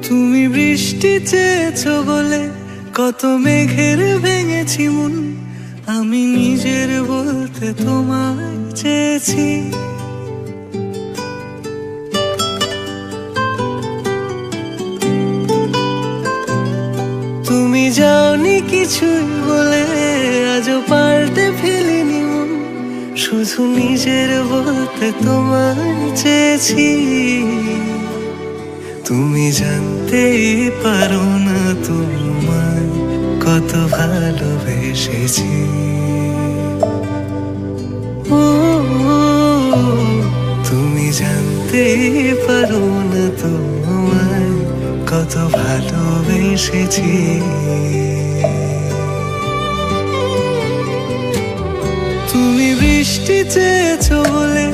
তুমি বৃষ্টি চেয়েছো বলে কত মেঘের ভেঙেছি মন, আমি নিজের বলতে তোমায় চেয়েছি। তুমি যাওনি কিছুই বলে আজও পাল্টে ফেলিনি মন, শুধু নিজের বলতে তোমায় চেয়েছি। তুমি জানতেই পারো না তোমায় কত ভালোবেসেছি। ও তুমি জানতেই পারো না তোমায় কত ভালোবেসেছি। তুমি বৃষ্টি চেয়েছো বলে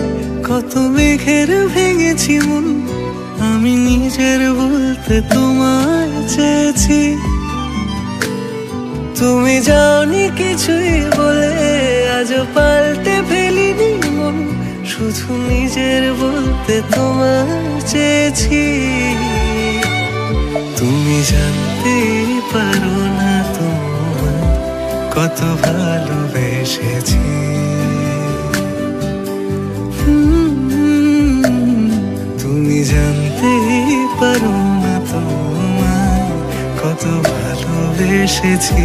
কত মেঘের ভেঙেছি মন, আমি নিজের বলতে তোমায় চেয়েছি। তুমি যাওনি কিছুই বলে আজও পাল্টে ফেলিনি মন, শুধু নিজের বলতে তোমায় চেয়েছি। তুমি জানতে পারো না তোমায় কত ভালোবেসেছি। তুমি জানতে পারো না তোমায় কত ভালোবেসেছি।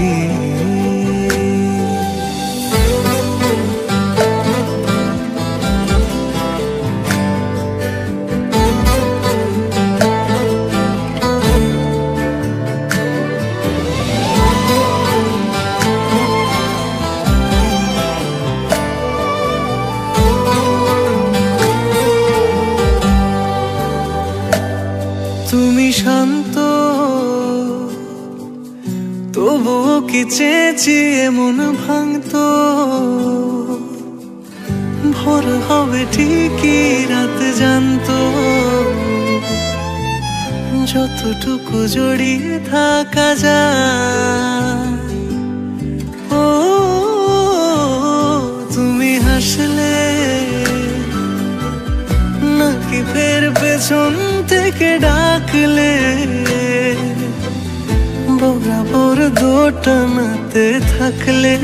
তুমি শান্ত তবুও কি চেয়েছি মন ভাঙতো, ভোর হবে ঠিকই রাত জানতো, যতটুকু জড়িয়ে থাকা যায়। ও তুমি হাসলে নাকি ফের পেছন থেকে ডাকলে, বরাবর দোটানাতে থাকলে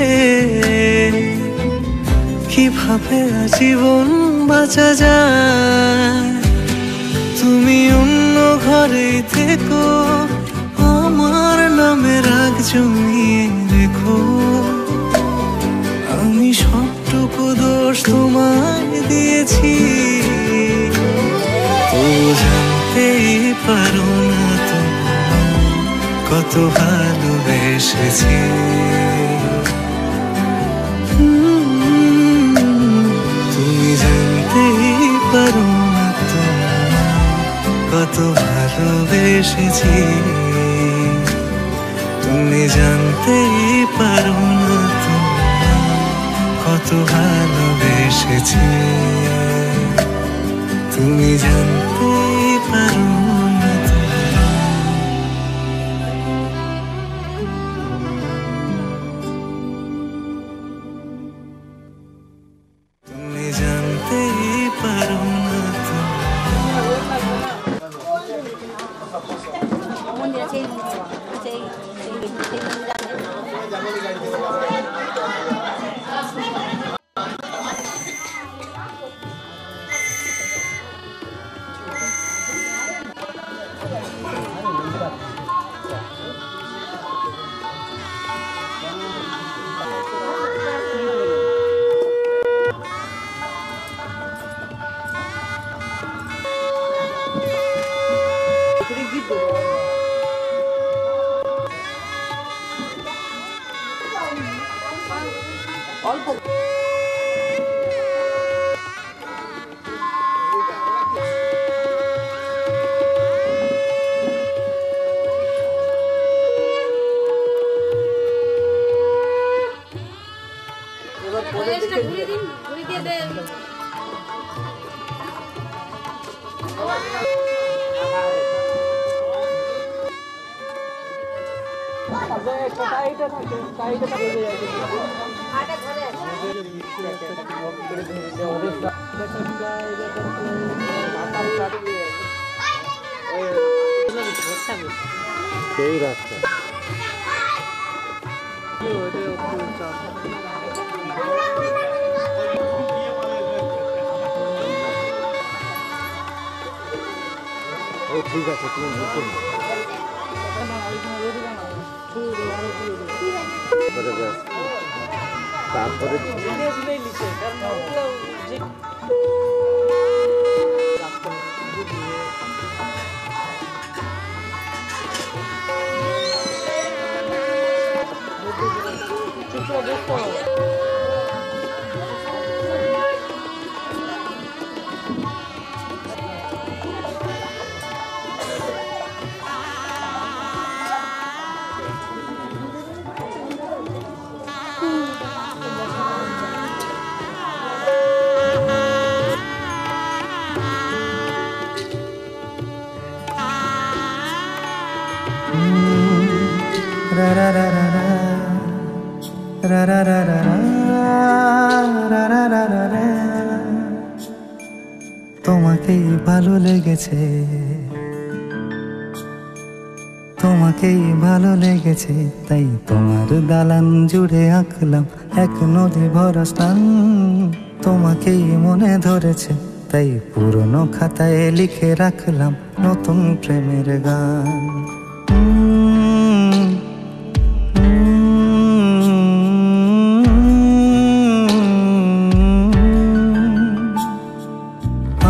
কিভাবে আজীবন বাঁচা যায়। তুমি অন্য ঘরেই থেকো, আমার নামে রাগ জমিয়ে রেখো, আমি সবটুকু দোষ তোমায় দিয়েছি। তো জানতেই পারো না তোমায় কত ভালোবেসেছি। তুমি জানতেই পারো না তোমায় কত ভালোবেসেছি। তুমি জানতেই পারো না তোমায় কত ভালোবেসেছি। তুমি জানতেই পারো না তুমি জানতেই পারো না অল্প ঘুরে দিয়ে দেন। যাবে সেই রাস্তা ও ঠিক আছে তুমি মুখে তারপরে তোমাকেই ভালো লেগেছে তোমাকেই ভালো লেগেছে তাই তোমার দালান জুড়ে আঁকলাম এক নদী ভরা স্থান তোমাকেই মনে ধরেছে তাই পুরনো খাতায় লিখে রাখলাম নতুন প্রেমের গান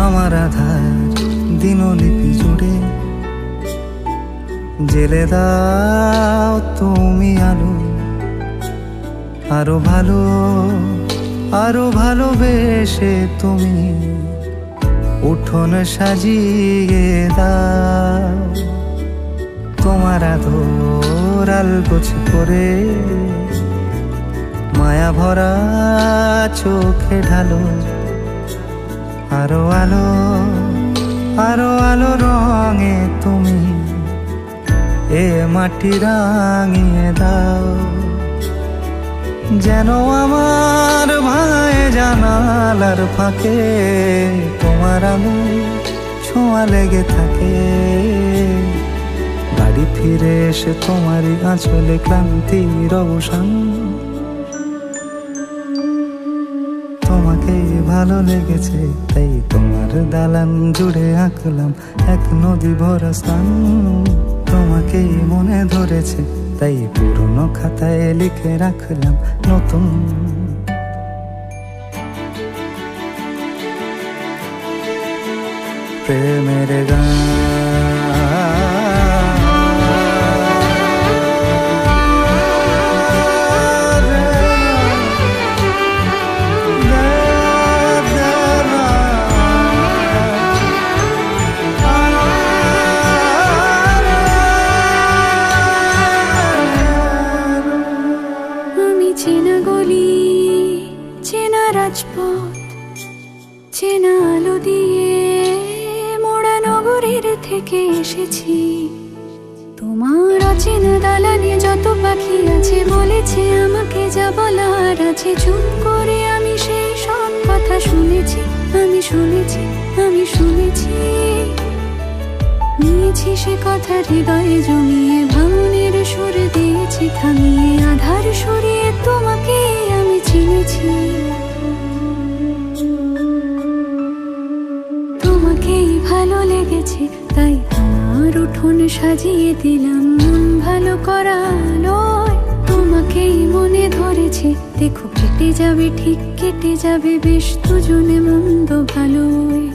আমার আধার দিনলিপি জুড়ে জেলে দাও তুমি আলো আরো ভালোবেসে তুমি উঠোন সাজিয়ে দাও তোমার আদর আলগোছ করে মায়া ভরা চোখে ঢালো আরো আলো রঙে তুমি এ মাটি রাঙিয়ে দাও যেন আমার ভাই জানালার ফাঁকে তোমার আলো ছোঁয়া লেগে থাকে বাড়ি ফিরে এসে তোমারই আঁচলে ক্লান্তির অবসান তোমাকেই ভালো লেগেছে তাই তোমার দালান জুড়ে আঁকলাম এক নদী ভরা স্থান তোমাকেই মনে ধরেছে তাই পুরনো খাতায় লিখে রাখলাম নতুন প্রেমের গান চেনা গলি চেনা রাজপথ চেনা আলো দিয়ে মোড়া নগরের থেকে এসেছি তোমার অচেনা দালানে যত পাখি আছে বলেছে আমাকে যা বলার আছে চুপ করে আমি সেই সব কথা শুনেছি আমি শুনেছি নিয়েছি সে কথা হৃদয়ে জমিয়ে ভাঙনের সুর দিয়েছি থামিয়ে আধার সরিয়ে তোমাকে আমি চিনেছি তোমাকেই ভালো লেগেছে তাই তোমার উঠোন সাজিয়ে দিলাম মন ভালো করা নয় তোমাকেই মনে ধরেছে দেখো কেটে যাবে ঠিক কেটে যাবে বেশ দুজনে মন্দ ভালোই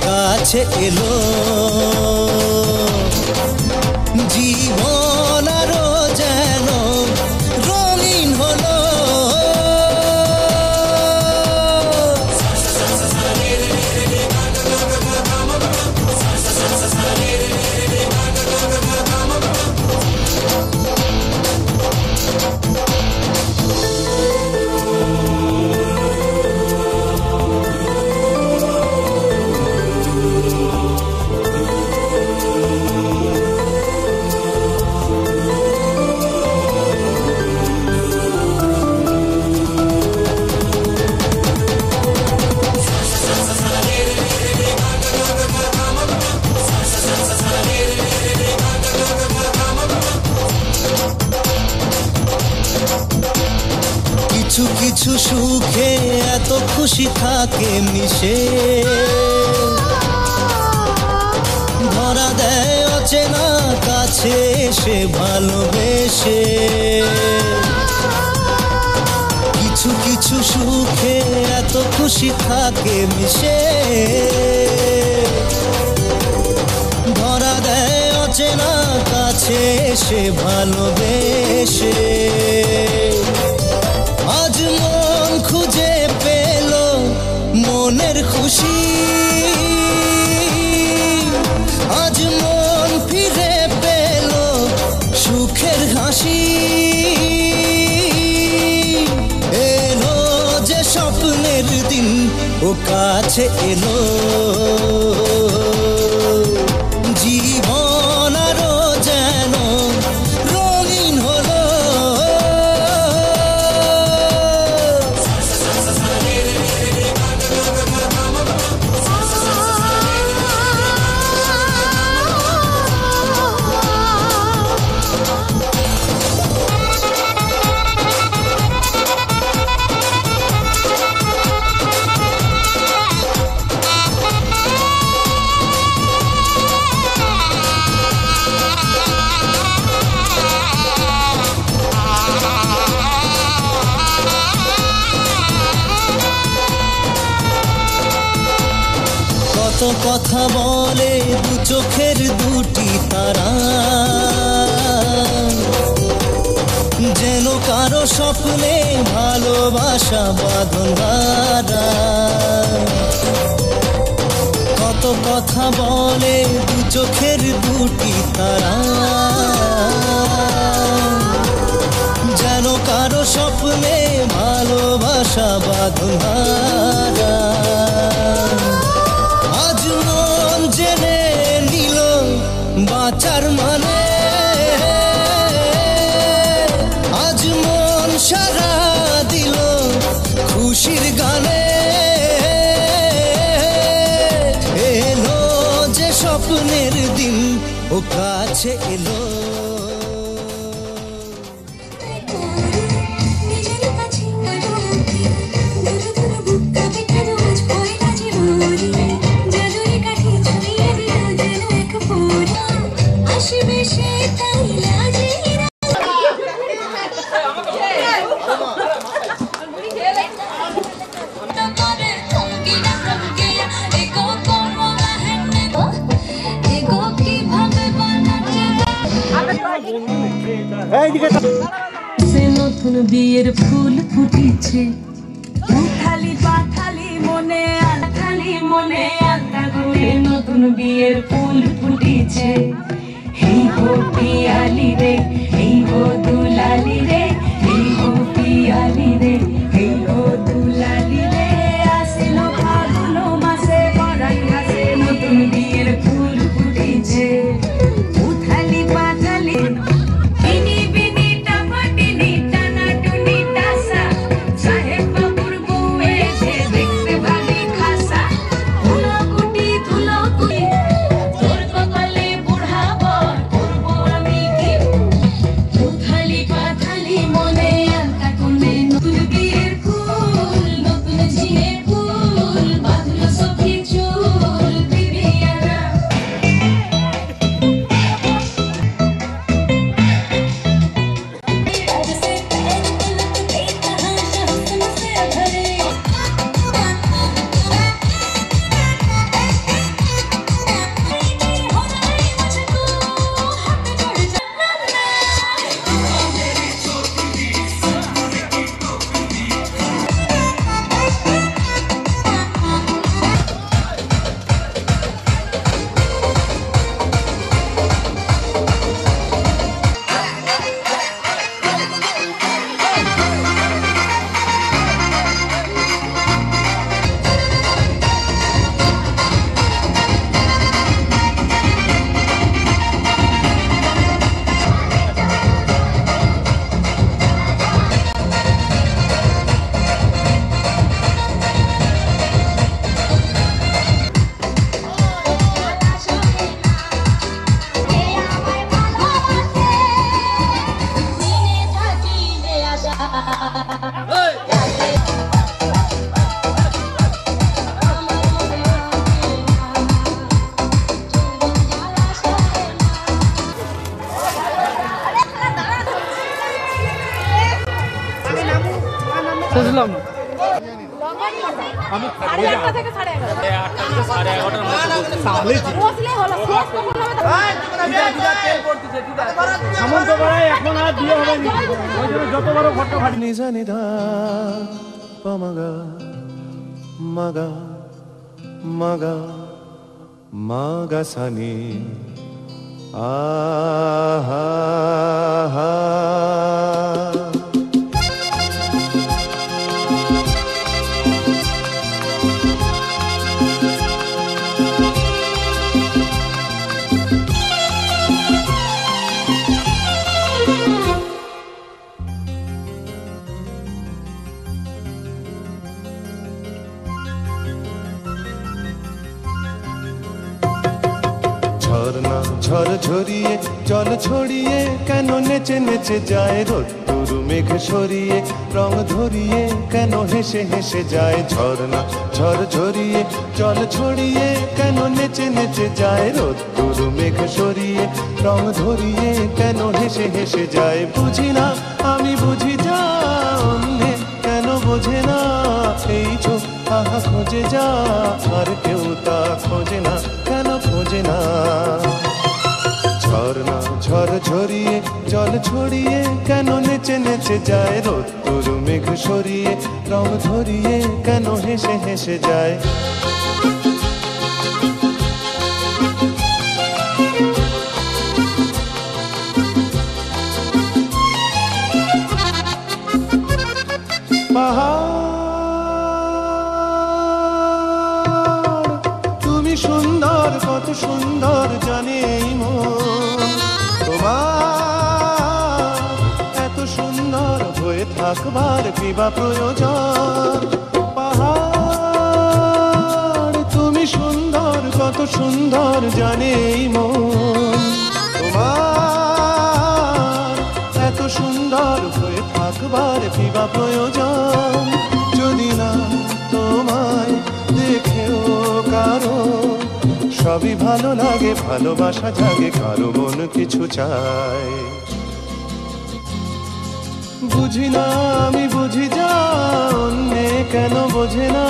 কাছে এলো জীবন আরো যেন রঙিন হলো কিছু কিছু সুখে এত খুশি থাকে মিশে ধরা দেয় অচেনা কাছে এসে ভালোবেসে কিছু কিছু সুখে এত খুশি থাকে মিশে ধরা দেয় অচেনা কাছে এসে ভালোবেসে আজ মন খুঁজে পেল মনের খুশি আজ মন ফিরে পেল সুখের হাসি এলো যে স্বপ্নের দিন ও কাছে এলো জীবন আরো যেন রঙিন হলো কথা বলে দু চোখের দুটি তারা যেন কারো স্বপ্নে ভালোবাসা বাঁধন ধারা কত কত কথা বলে দু চোখের দুটি তারা, যেন কারো স্বপ্নে ভালোবাসা বাঁধন হারা। আজ মন জেনে নিল বাঁচার মানে, আজ মন সারা দিল খুশির গানে। এলো যে স্বপ্নের দিন ও কাছে এলো। নতুন বিয়ের ফুল ফুটিছে, উথালি পাথালি মনে আথালি মনে আতা করে নতুন বিয়ের ফুল ফুটিছে। এই গো পিয়ালি রে, এই গো দুলালি রে, এই গো পিয়ালি রে, এই গো দুলালি রে। আসিল ফাগুন মাসে পরাণ ঘাসে নতুন বিয়ের ফুল ফুটিছে। উথালি পাথালি বুঝলাম না আমি 8টা থেকে 11:30 এখন আর দিয়ে হবে না, ওই জন্য যত বড় ফটো ফাটি নিজা নিধা পামাগা মাগা মাগা মাগা সানি আহা হা। ঝরনা ঝর ঝরিয়ে জল ছড়িয়ে কেন নেচে নেচে যায় রোদ্দুর মেঘ সরিয়ে রং ধরিয়ে কেন হেসে হেসে যায়। ঝরনা ঝর ঝরিয়ে জল ছড়িয়ে কেন নেচে নেচে যায় রোদ্দুর মেঘ সরিয়ে রং ধরিয়ে কেন হেসে হেসে যায়। বুঝি না আমি বুঝি যা অন্যে কেন বোঝে না এই চোখ আহা খোঁজে যা আর কেউ তা খোঁজে না কেন খোঁজে না। ঝরনা ঝর ঝরিয়ে জল ছড়িয়ে কেন নেচে নেচে যায় রোদ্দুর মেঘ সরিয়ে রং ধরিয়ে কেন হেসে হেসে যায়। থাকবার কিবা প্রয়োজন। পাহাড় তুমি সুন্দর, কত সুন্দর জানে এই মন, তোমার এত সুন্দর হয়ে থাকবার কিবা প্রয়োজন। যদি না তোমায় দেখেও কারো সবই ভালো লাগে, ভালোবাসা জাগে, কারো মন কিছু চায়। বুঝি না আমি বুঝি যা অন্যে কেন বোঝে না,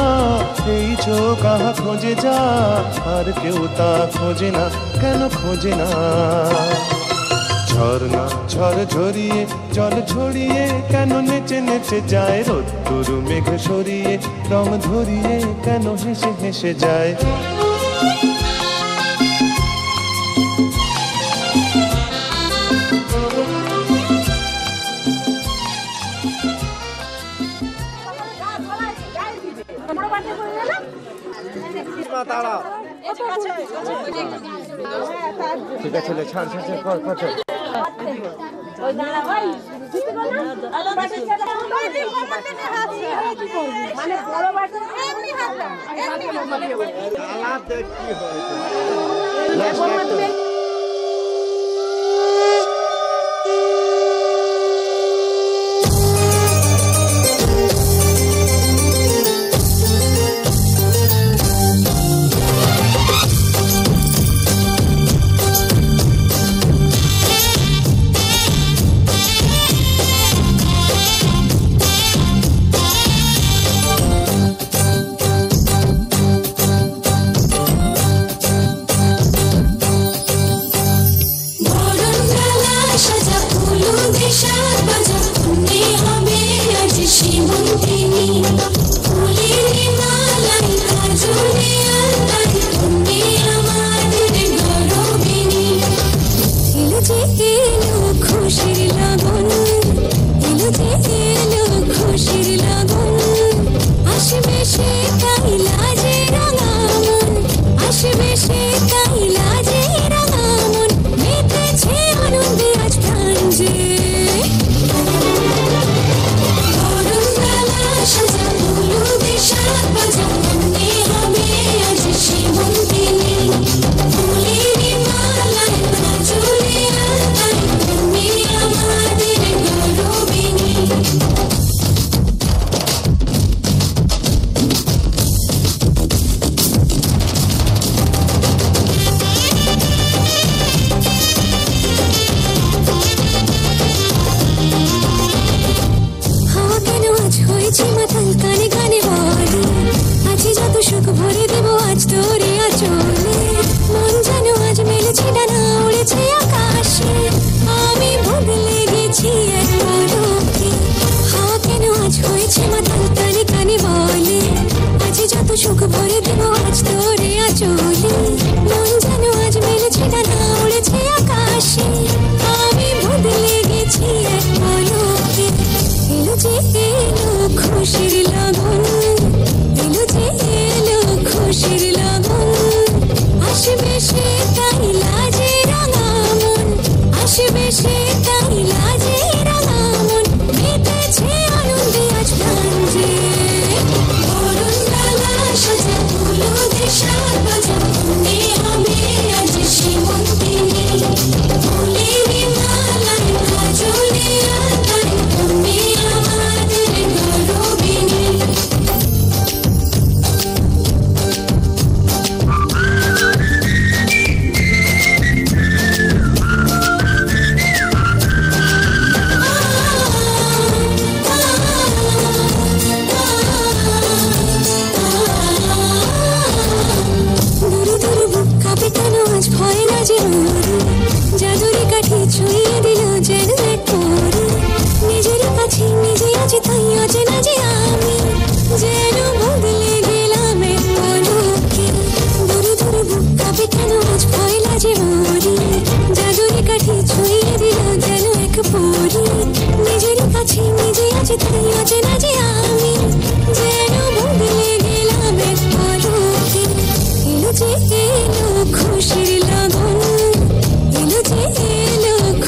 এই চোখ আহা খোঁজে যা আর কেউ তা খোঁজে না, কেন খোঁজে না। ঝর্ণা ঝড় ঝরিয়ে জল ছড়িয়ে কেন নেচে নেচে যায়, রোদ্দুর মেঘ সরিয়ে রং ধরিয়ে কেন হেসে হেসে যায়। ঠিক আছে ছাড় ছাড় কর কর। মানে বড় বাড়ি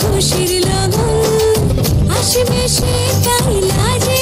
खुशिर लगन आशे बेशे काइलाजे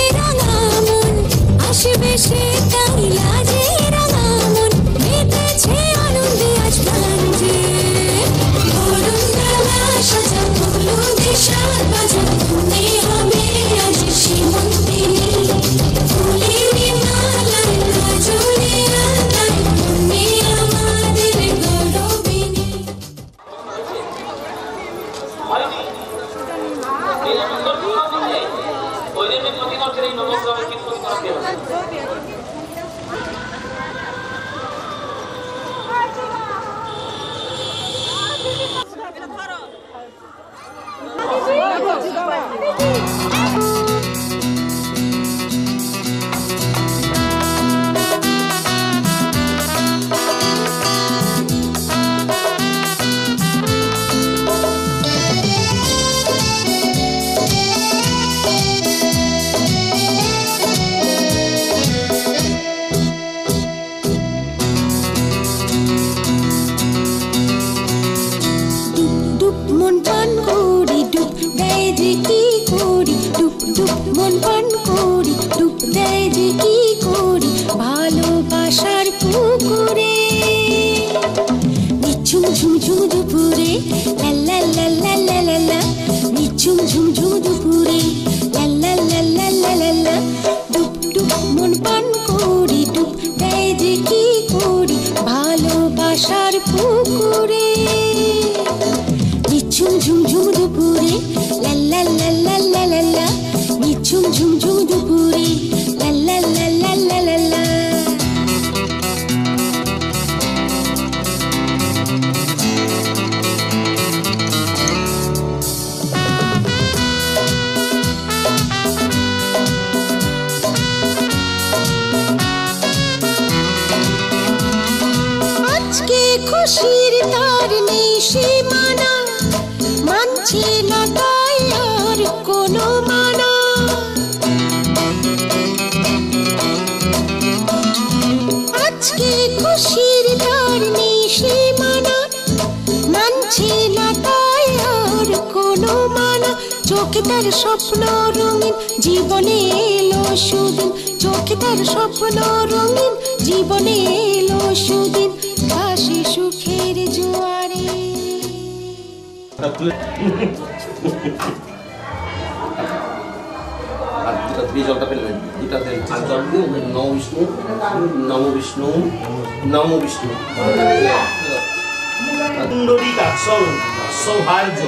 सौहार्द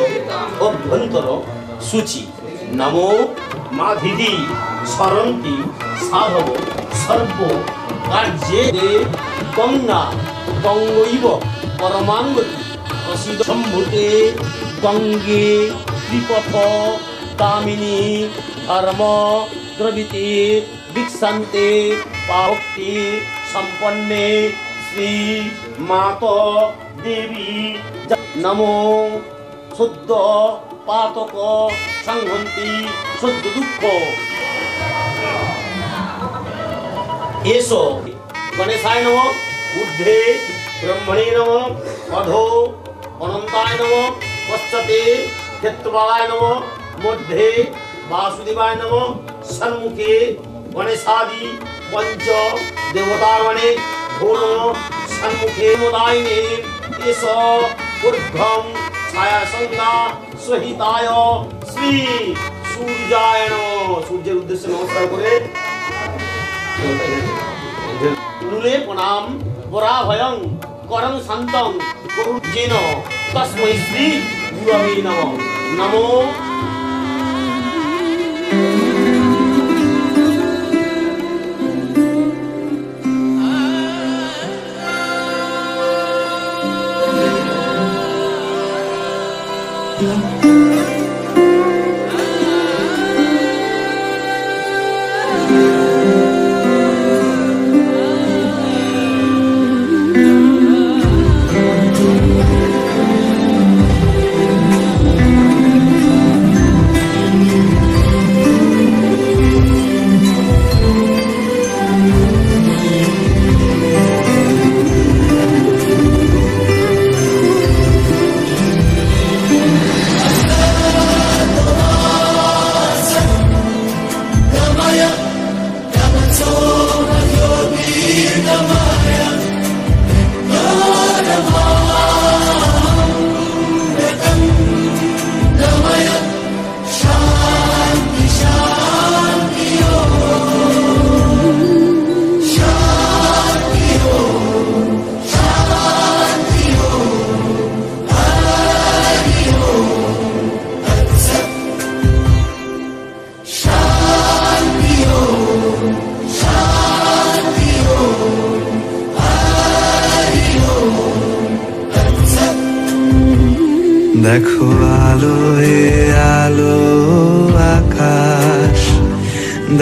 अभ्यंतर सूचि नमो माधिदी सरंती साधव सर्व कार्ये गंगा गंगैव परमांगति प्रसिद्ध सम्भुते गंगे त्रिपथ कामिनी धर्म द्रविते दीक्षान्ते पावक्ति संपन्ने श्री माता देवी नमो शुद्ध पातक संहन्ति शुद्ध दुख एषो गणेशाय नमः ऊर्ध्वे ब्रह्मणे नमः अधो अनंताय नमः पश्चाते क्षेत्रपालाय नमः मध्ये वासुदेवाय नमः सन्मुखे गणेशादि पंच देवतागणे भो सन्मुखे मोदायिने एष ऊर्ध्वं छाया संज्ञा सहिताय श्री सूर्याय नमः। सूर्येर उद्देश्य नमस्कार करे नुले प्रणाम वराभयं करं शान्तं गुरुजेन तस्मै श्री गुरवे नमः। नमो देखो आलो ए आलो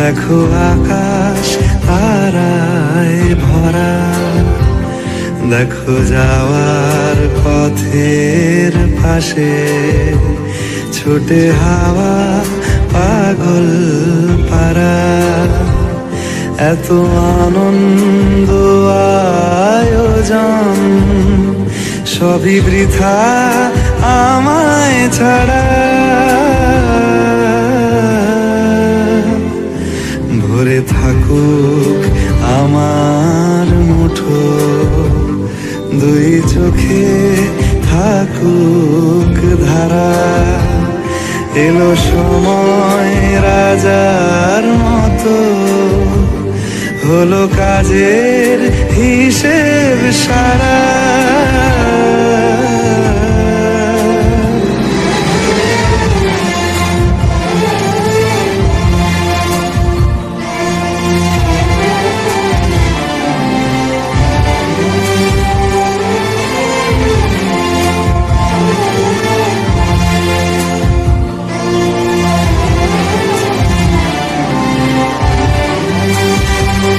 দেখো আকাশ তারায় ভরা, দেখো যাওয়ার পথের পাশে ছোটে হাওয়া পাগল পারা। এত আনন্দ আয়োজন সবই বৃথা আমায় ছাড়া। ভরে থাকুক আমার মুঠো, দুই চোখে থাকুক ধারা। এলো সময় রাজার মতো, হলো কাজের হিসেব সারা।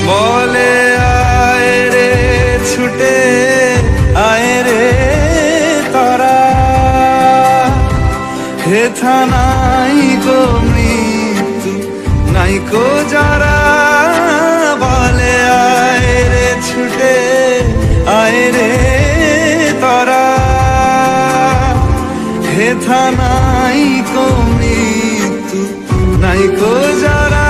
বলে আয় রে ছুটে আয় রে তারা, হেথা নাই গো মৃত্যু নাই কো যারা। বলে আয় রে ছুটে আয় রে তারা, হেথা নাই কো মৃত্যু নাই কো যারা।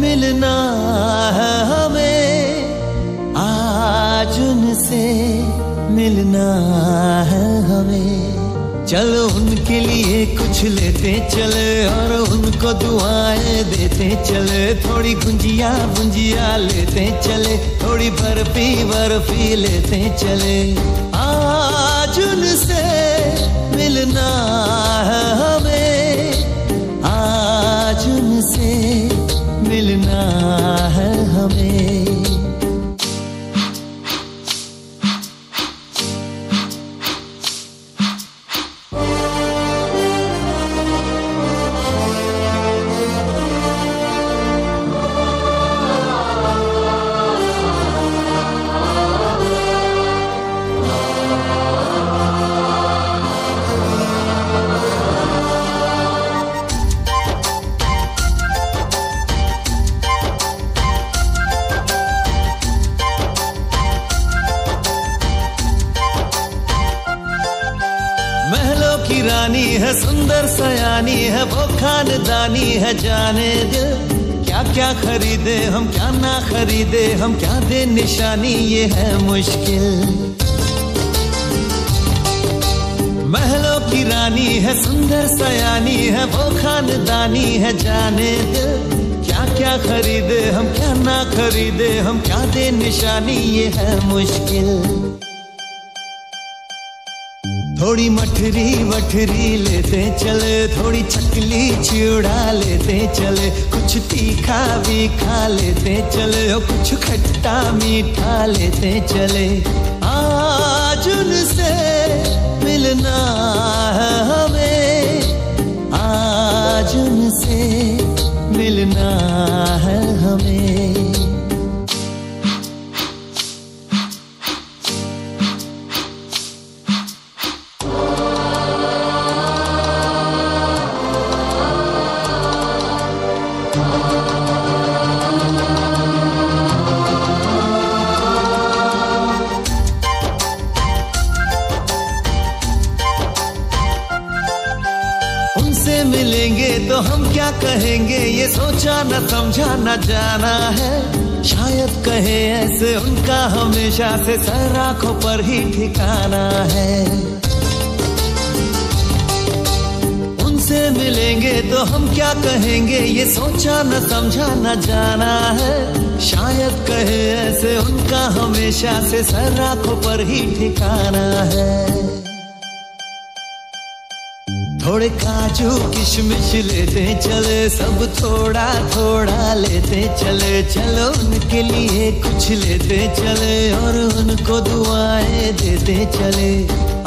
मिलना है हमें, आज उनसे मिलना है हमें। चलो उनके लिए कुछ लेते चले और उनको दुआएं देते चले। थोड़ी गुंजिया गुंजिया लेते चले, थोड़ी बर्फी बर्फी लेते चले। आज उनसे मिलना है हमें, आज उनसे मिलना है हमें। महलों की रानी है, सुंदर सयानी है, वो खानदानी है जाने दिल। क्या क्या खरीदे हम, क्या ना खरीदे हम, क्या दे निशानी, ये है मुश्किल। महलों की रानी है, सुंदर सयानी है, वो खानदानी है जाने दिल। क्या क्या खरीदे हम, क्या ना खरीदे हम, क्या दे निशानी, ये है मुश्किल। थोड़ी मठरी वठरी लेते चले, थोड़ी चकली चिड़ा लेते चले। कुछ तीखा भी खा लेते चले और कुछ खट्टा मीठा लेते चले। आज उनसे मिलना है हमें, आज उनसे मिलना है हमें। मिलेंगे तो हम क्या कहेंगे, ये सोचा न समझा न जाना है। शायद कहे ऐसे उनका हमेशा से सर आंखों पर ही ठिकाना है। उनसे मिलेंगे तो हम क्या कहेंगे, ये सोचा न समझा न जाना है। शायद कहे ऐसे उनका हमेशा से सर आंखों पर ही ठिकाना है। थोड़े काजू किशमिश लेते चले, सब थोड़ा थोड़ा लेते चले। चलो उनके लिए कुछ लेते चले और उनको दुआएं देते चले।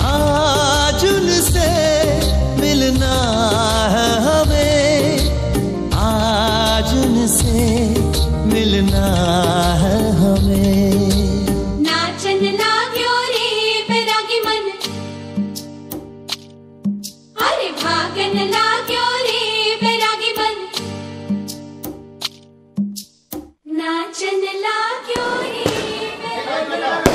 आज उनसे मिलना है हमें, आज उनसे मिलना है हमें। नाचन लाग्यो रे बैरागी मन, अरे भागन लाग्यो रे बैरागी मन, नाचन लाग्यो रे बैरागी मन।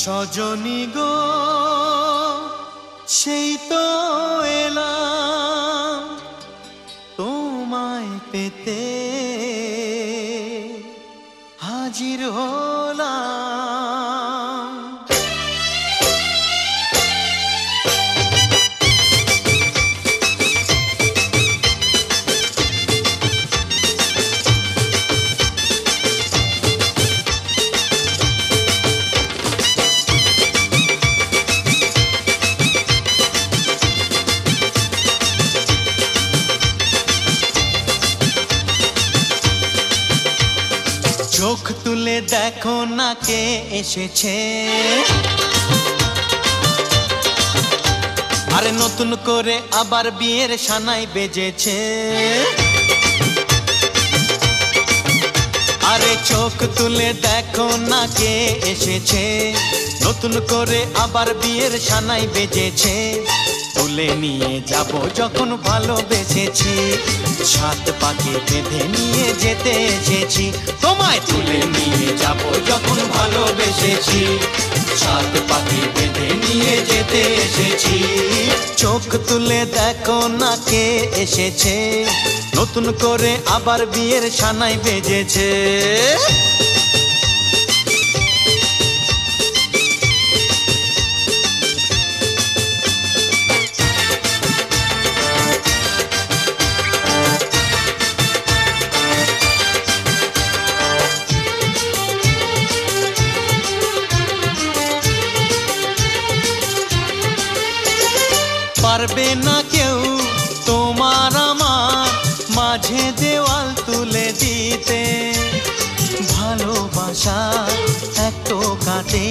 সজনী গো সেই তো এলাম তোমায় পেতে, হাজির হলাম। চোখ তুলে দেখো না কে এসেছে, আরে নতুন করে আবার বিয়ের সানাই বেজেছে। আরে চোখ তুলে দেখো না কে এসেছে, নতুন করে আবার বিয়ের সানাই বেজেছে। তুলে নিয়ে যাব যখন ভালোবেসেছি, সাত পাকে বেঁধে নিয়ে যেতে এসেছি। তোমায় তুলে নিয়ে যাব যখন ভালোবেসেছি, সাত পাকে বেঁধে নিয়ে যেতে এসেছি। চোখ তুলে দেখো না কে এসেছে, নতুন করে আবার বিয়ের সানাই বেজেছে। পারবে না কেউ তোমার আমার মাঝে দেওয়াল তুলে দিতে, ভালোবাসা এক টোকাতে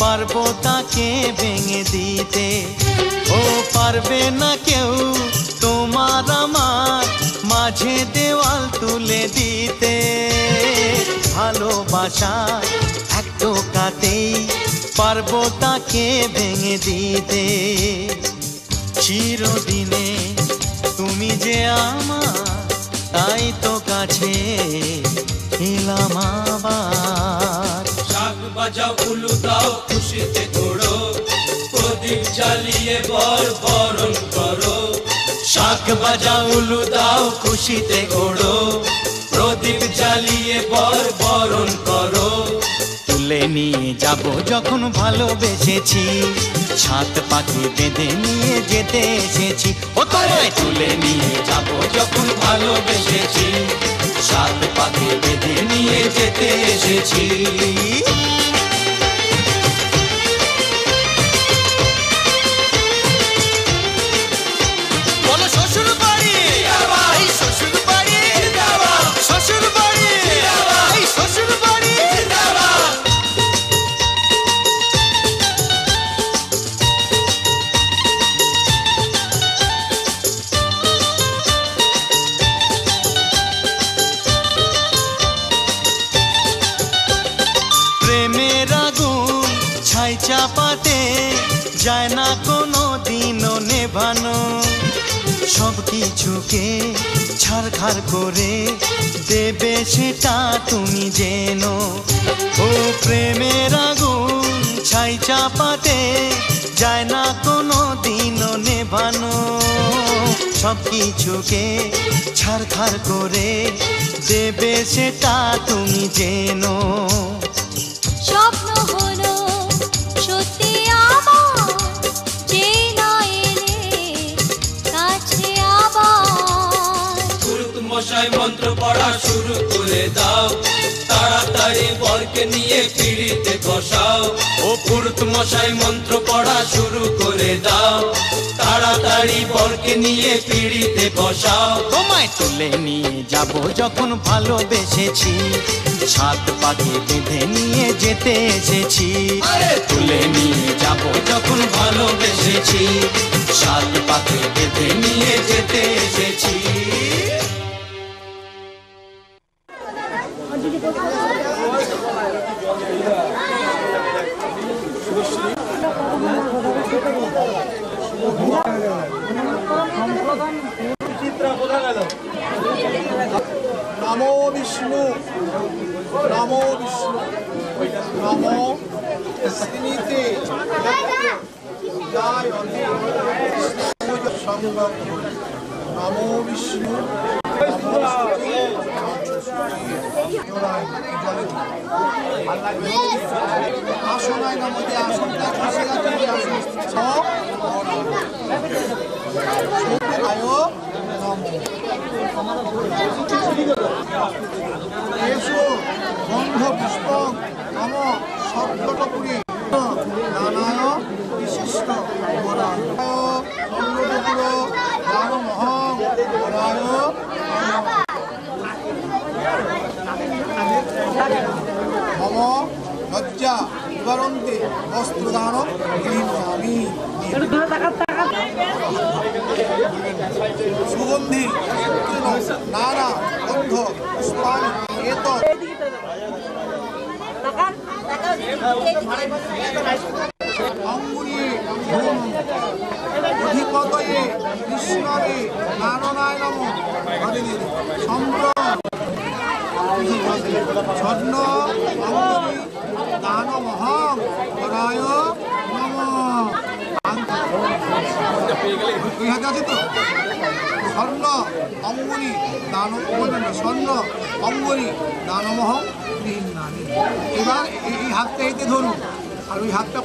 পারবো তাকে ভেঙে দিতে। ও পারবে না কেউ তোমার আমার মাঝে দেওয়াল তুলে দিতে, ভালোবাসা এক টোকাতেই পারবো তাকে ভেঙে দিতে। চিরদিনে তুমি যে আমার, তাই তো কাছে এলাম আবার। শাক বাজাও উলু দাও খুশিতে ঘোড়ো, প্রদীপ জ্বালিয়ে বর বরণ করো। শাক বাজাও উলু দাও খুশিতে ঘোড়ো, প্রদীপ জ্বালিয়ে বর বরণ করো। নিয়ে যাব যখন ভালোবেসেছি, সাত পাকে বেঁধে নিয়ে যেতে এসেছি। ও তোমায় তুলে নিয়ে যাব যখন ভালোবেসেছি, সাত পাকে বেঁধে নিয়ে যেতে এসেছি। বলো শ্বশুর বাড়ি, এই শ্বশুর বাড়ি, শ্বশুর বাড়ি, এই শ্বশুর বাড়ি। প্রেমের আগুন ছাই চাপাতে যায় না কোনো দিনও নেভানো, সব কিছুকে ছাড়খাড় করে দেবে সেটা তুমি জেনো। ও প্রেমের আগুন ছাই চাপাতে যায় না কোনো দিনও নেভানো, সব কিছুকে ছাড়খাড় করে দেবে সেটা তুমি জেনো। স্বপ্ন হলো সত্যি আমার, যে না এলে কাছে আবার। পুরুত মশাই মন্ত্র পড়া শুরু করে দাও, তাড়াতাড়ি বরকে নিয়ে পিড়িতে বসাও। ও পুরুত মশাই মন্ত্র পড়া শুরু করে দাও, তাড়াতাড়ি বরকে নিয়ে পিড়িতে বসাও। তোমায় তুলে নিয়ে যাব যখন ভালোবেসেছি, সাত পাকে বেঁধে নিয়ে যেতে এসেছি। তুলে নিয়ে যাব যখন ভালোবেসেছি, সাত পাকে বেঁধে নিয়ে যেতে এসেছি। নমো বিষ্ণু, নমো বিষ্ণু, নমো শ্রীতে নমো বিষ্ণু। আসনায় নমতে আসনটা খসে যাচ্ছে, এসো গন্ধ পুষ্প নম সর্বটপুরী নানায় বিশিষ্ট বরায় অন্নপুর রামমহং বরায় মম লজ্জা নিবারন্তে বস্ত্রদান গৃহীষ্যামি। সুগন্ধি নানা গন্ধ পুষ্পানি এতৎ অঙ্গুরি অধিপতয়ে কৃষ্ণরে নারায়ণ নম সম্প্র স্বর্ণ অঙ্গুরি দানমহং হরায় নম। দুই হাতে আছে তো? স্বর্ণ অঙ্গুরি দান, স্বর্ণ অঙ্গুরি দানমহং গৃহীষ্যামি। এবার এই হাতটা এতে ধরুন, আর ওই হাতটা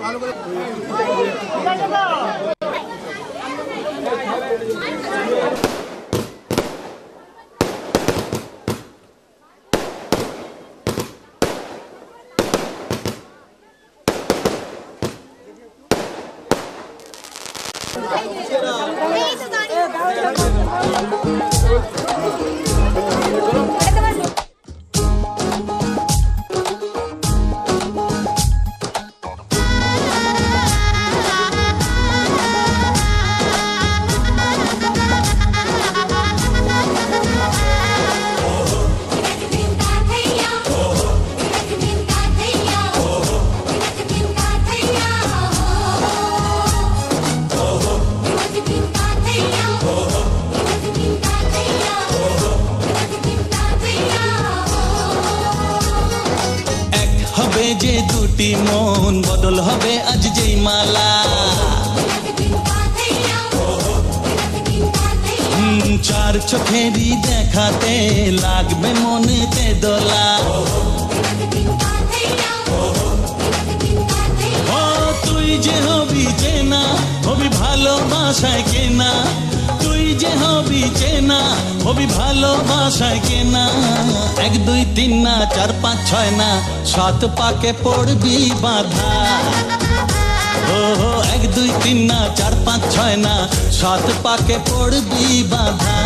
ভালো করে যে দুটি মন বদল হবে আজ যেই মালা, চার চোখেরই দেখাতে লাগবে মনেতে দোলা। ও তুই যে হবি চেনা, হবি ভালোবাসায় কেনা, তুই যে হবি চেনা, হবি ভালোবাসায় কেনা। 1 2 3 না 4 5 6 না 7 পাকে পড়বি বাধা। ও 1 2 3 না 4 5 6 না 7 পাকে পড়বি বাধা।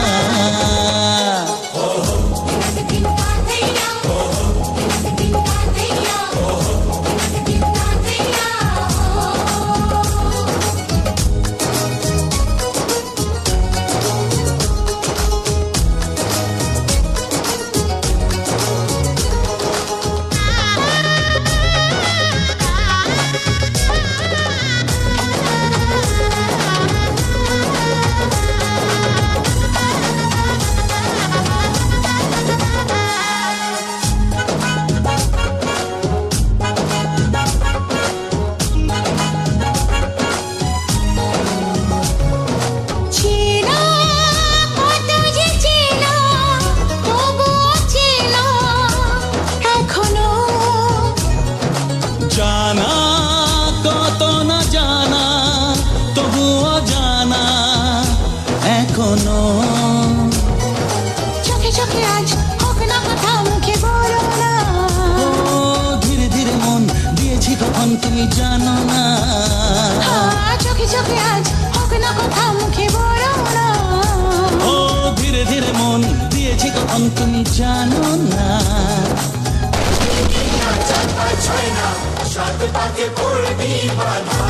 তুমি জানো না চোখে চোখে আজ হোক না কথা মুখে বলো না। ও ধীরে ধীরে মন দিয়েছি কখন তুমি জানো না। 4 5 6 না 7 পাকে পড়বি বাধা।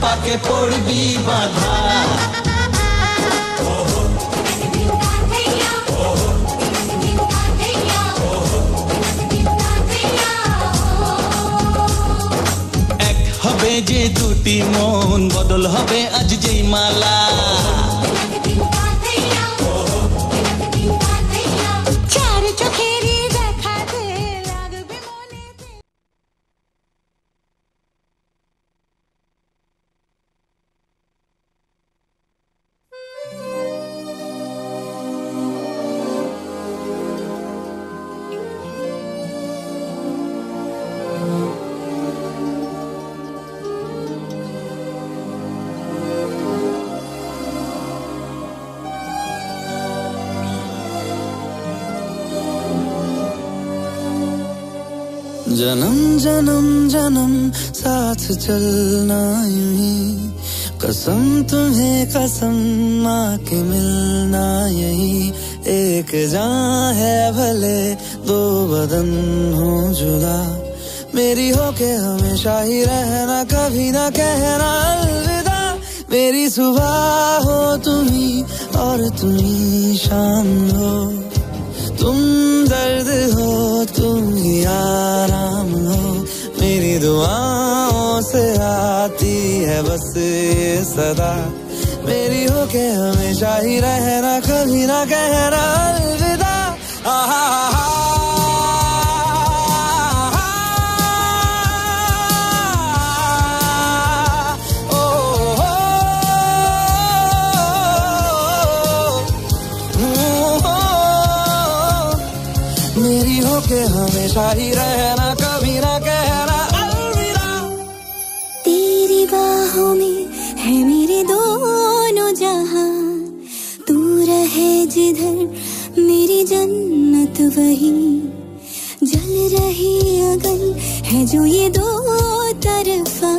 পাকে পড়বি বাধা। এক হবে যে দুটি মন বদল হবে আজ যেই মালা। চার চোখেরই দেখাতে লাগবে মনেতে। जन्म जन्म जन्म साथ चलना यूं ही, कसम तुम्हें कसम माँ के मिलना यही। एक जान है भले दो बदन हो जुदा, मेरी हो के हमेशा ही रहना, कभी ना कहना अलविदा। मेरी सुबह हो तुम्ही और तुम्ही शाम हो, तुम दर्द हो तुम ही आराम हो। मेरी दुआओं से आती है बस ये सदा, मेरी होके हमेशा ही रहना, कभी ना कहना अलविदा। मेरी होके हमेशा ही रहना, कभी ना कहना अलविदा। तेरी बाहों में है मेरे दोनों जहां, तू रहे जिधर मेरी जन्नत वही। जल रही अगन है जो ये दो तरफा,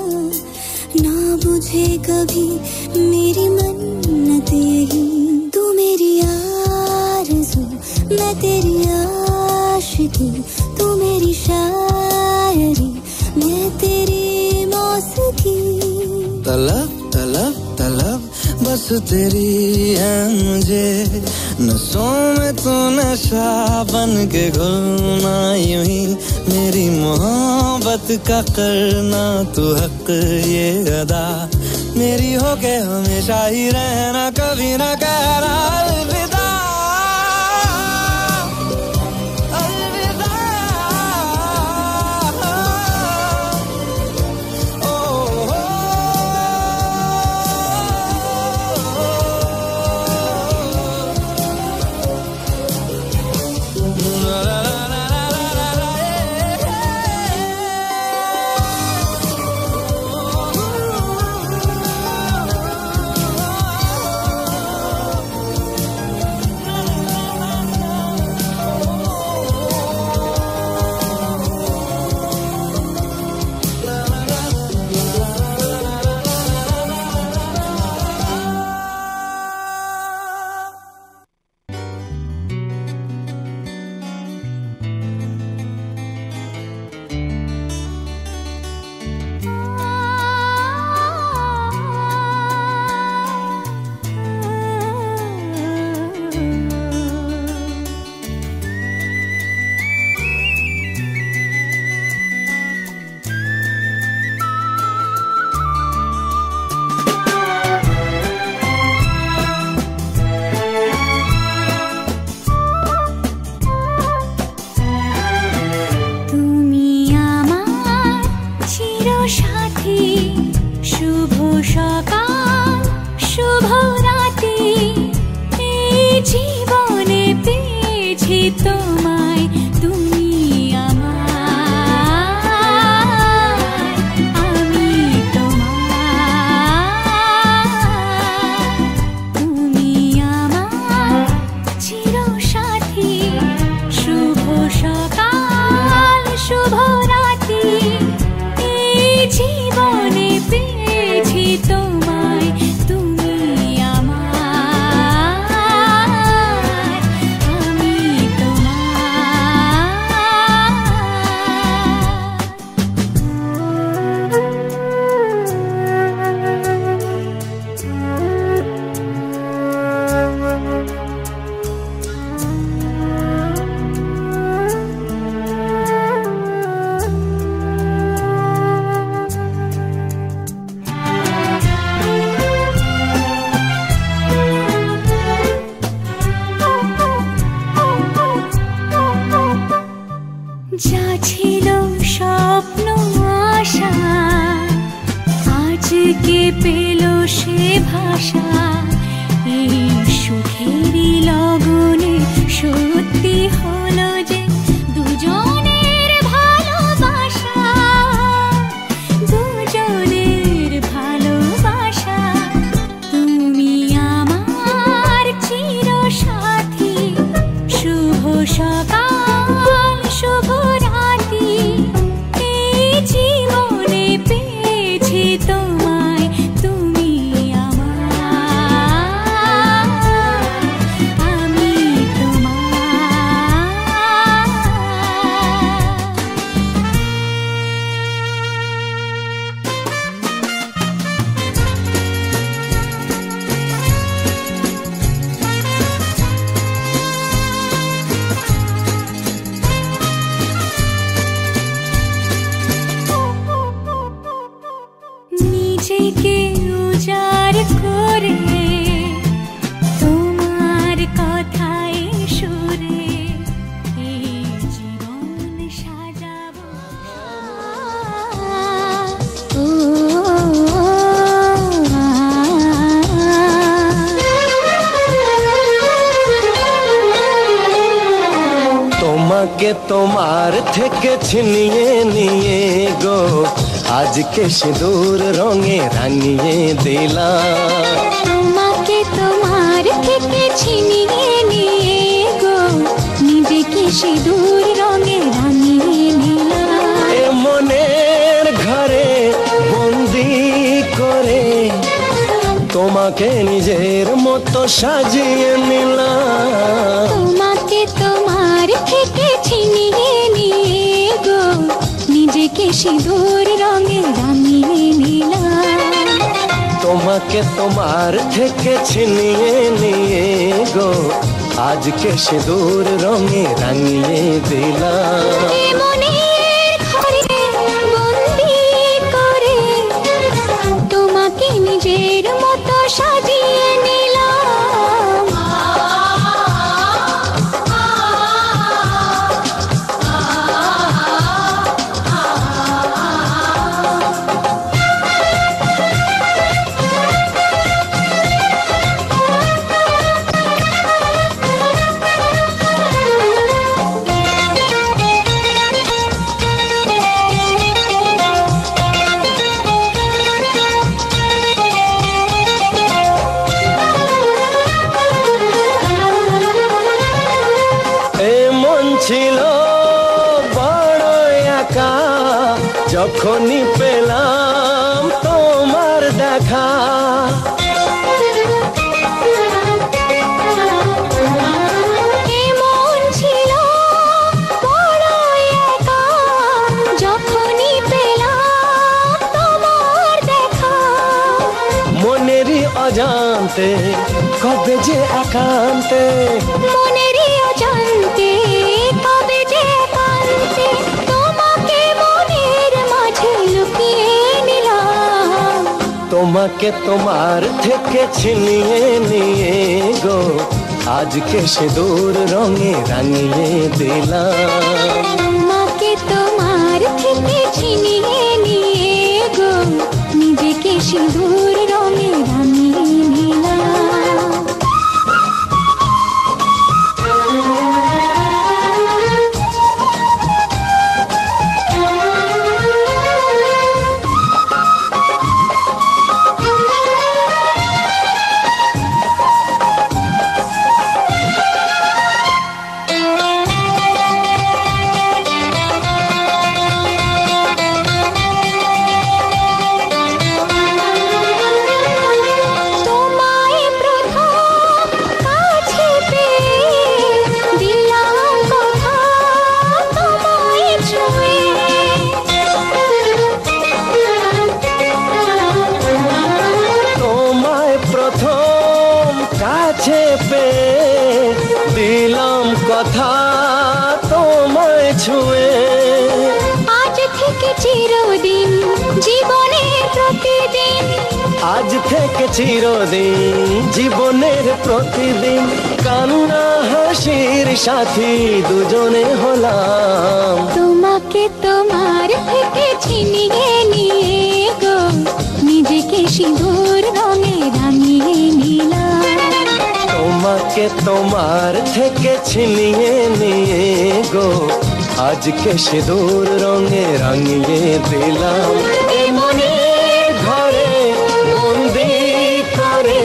ना बुझे कभी मेरी मन्नत यही। तू मेरी आरज़ू मैं तेरी आशिकी, तू मेरी शायरी मैं तेरी मौसीकी। तलब तलब तलब बस तेरी है मुझे, नसों में तू नशा बन के घुलना यूं ही। मेरी मोहब्बत का करना तू हक ये अदा, मेरी होके हमेशा ही रहना, कभी ना कहना अलविदा। তোমাকে তোমার থেকে ছিনিয়ে নিয়ে গো আজকে সিঁদুর রঙে রাঙিয়ে দিলাম। তোমাকে তোমার থেকে ছিনিয়ে নিয়ে গো নিজেকে সিঁদুর রঙে রাঙিয়ে নিলাম। এ মনের ঘরে বন্দি করে তোমাকে নিজের মতো সাজিয়ে নিলাম। তোমাকে তোমার থেকে ছিনিয়ে নিয়ে গো নিজেকে সিঁদুর রঙে রাঙিয়ে নিলাম। তোমাকে তোমার থেকে ছিনিয়ে নিয়ে গো আজকে সিঁদুর রঙে রাঙিয়ে দিলাম। এ মনের ঘরে বন্দি করে তোমাকে নিজের মতো সাজিয়ে নিলাম। ছিল বড় একা যখনই পেলাম তোমার দেখা। মন ছিল বড় একা যখনই পেলাম তোমার দেখা। মনেরই অজান্তে কবে যে একান্তে, মনেরই অজান্তে কবে যে একান্তে তোমাকে মনের মাঝে লুকিয়ে নিলাম। তোমাকে তোমার থেকে ছিনিয়ে নিয়ে গো আজকে সিঁদুর রঙে রাঙিয়ে দিলাম। তোমাকে তোমার থেকে ছিনিয়ে নিয়ে গো নিজেকে সিঁদুর রঙে রাঙিয়ে নিলাম। দিলাম কথা তোমায় ছুঁয়ে, আজ থেকে চিরদিন জীবনের প্রতিদিন, আজ থেকে চিরদিন জীবনের প্রতিদিন কান্না হাসির সাথী দুজনে হলাম। তোমাকে তোমার থেকে ছিনিয়ে নিয়ে গো নিজেকে সিঁদুর রঙে রাঙিয়ে নিলাম। তোমাকে তোমার থেকে ছিনিয়ে নিয়ে গো আজকে সিঁদুর রঙে রাঙিয়ে দিলাম। এ মনের ঘরে বন্দি করে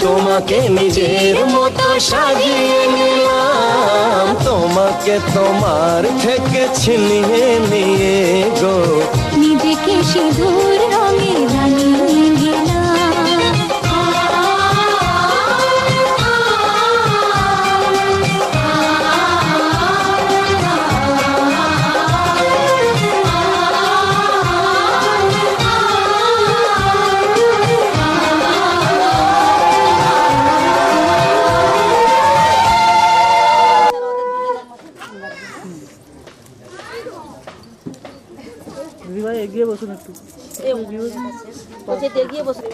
তোমাকে নিজের মতো সাজিয়ে নিলাম। তোমাকে তোমার থেকে ছিনিয়ে নিয়ে গো নিজেকে সিঁদুর রঙে রাঙিয়ে নিলাম। এগিয়ে বসুন একটু, এগিয়ে বসুন।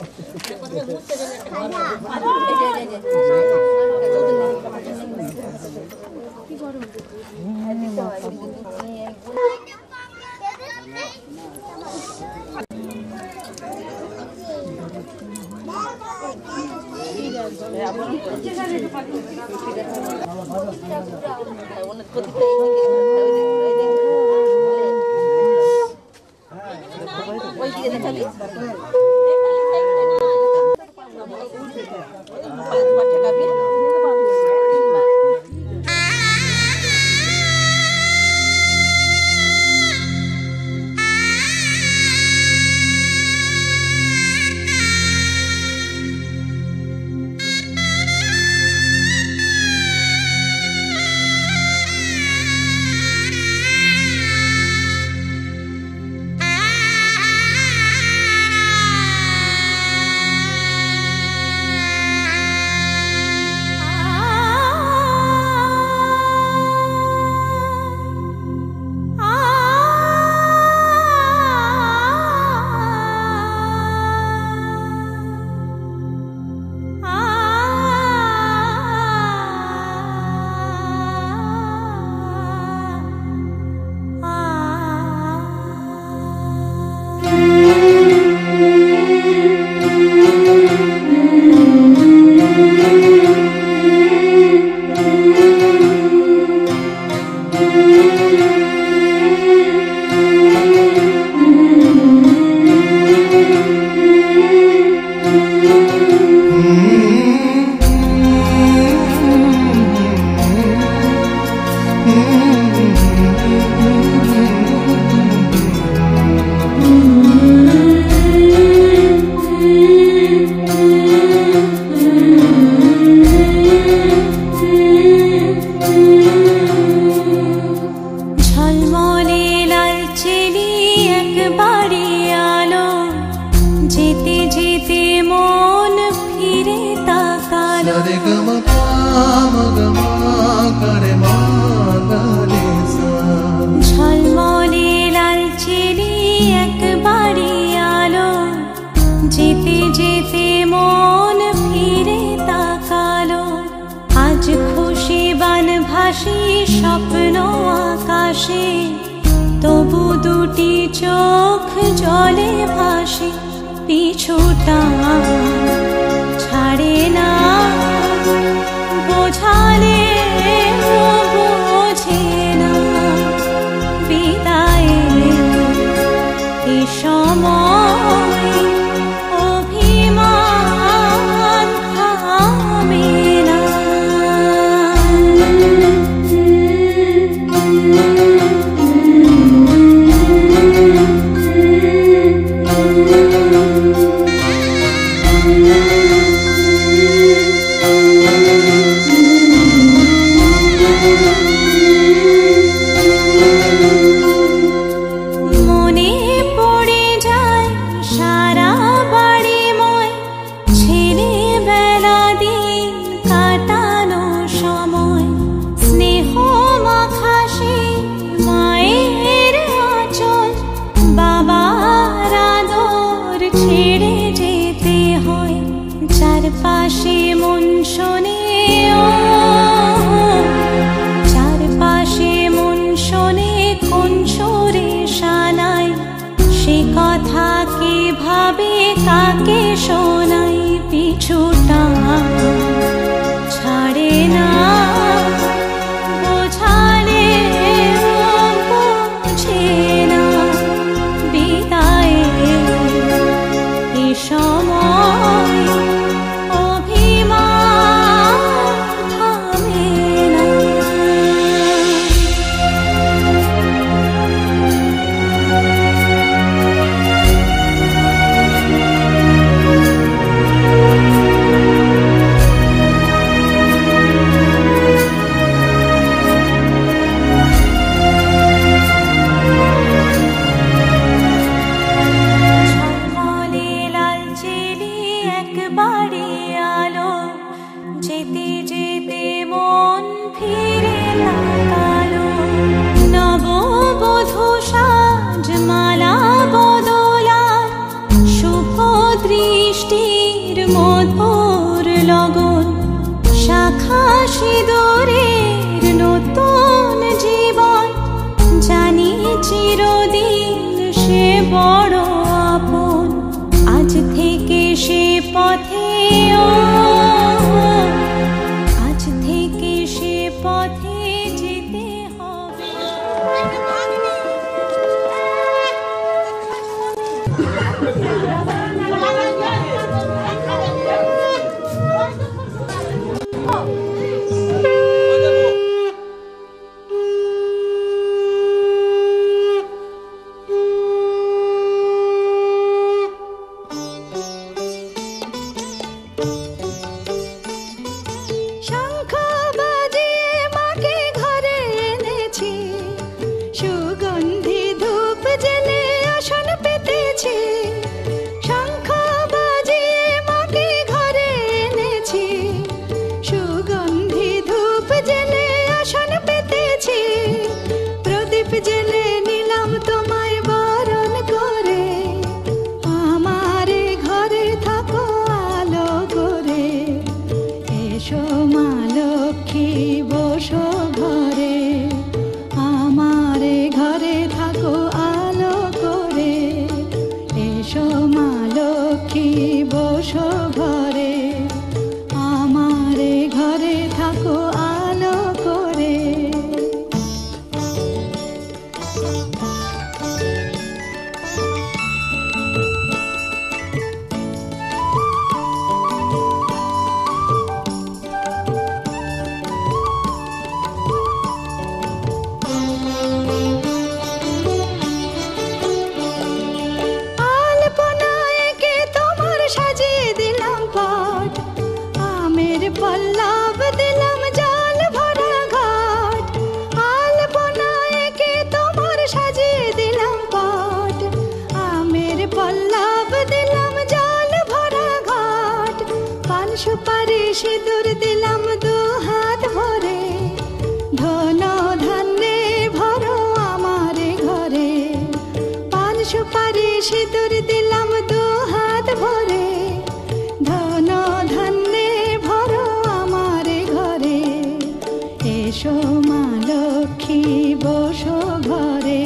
পথে এসো মা লক্ষ্মী বসো ঘরে, আমারে ঘরে থাকো আলো করে। এসো মা লক্ষ্মী বসো ঘরে, আমারে ঘরে থাকো আলো করে। পল্লব দিলাম জল ভরা ঘাট, আলপনায় কে তোমার সাজিয়ে দিলাম পাট। আমের পল্লব দিলাম জল ভরা ঘাট, পান সুপারি সিঁদুর দিলাম দু হাত ভরে। ধন ধান্যে ভরো আমার ঘরে, পান সুপারি সিঁদুর দিলাম দু হাত ভরে। ধন ধান্যে ভরো আমার ঘরে, এসো মা লক্ষ্মী বসো ঘরে,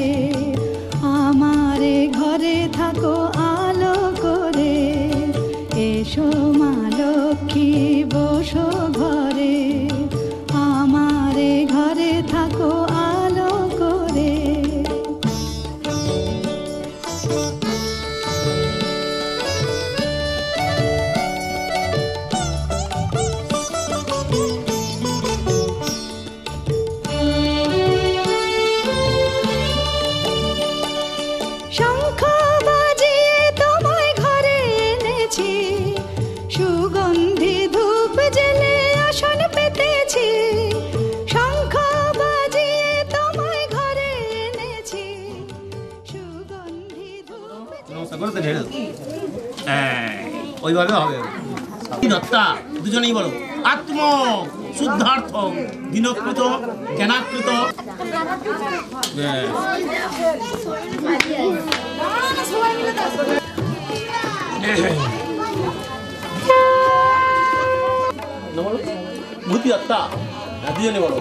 আমারে ঘরে থাকো আলো করে। এসো মা লক্ষ্মী বসো ঘরে, আমারে ঘরে থাকো আলো করে। শঙ্খ বাজিয়ে তোমায় ঘরে এনেছি, সুগন্ধি ধূপ জেলে আসন পেতেছি। শঙ্খ বাজিয়ে তোমায় ঘরে এনেছি, সুগন্ধি ধূপ। ওইভাবে হবে। দত্তা দুজনেই বলো। আত্ম শুদ্ধার্থ দিনকৃত জ্ঞানাকৃত। ভূতি দত্তা দুজনে বলো।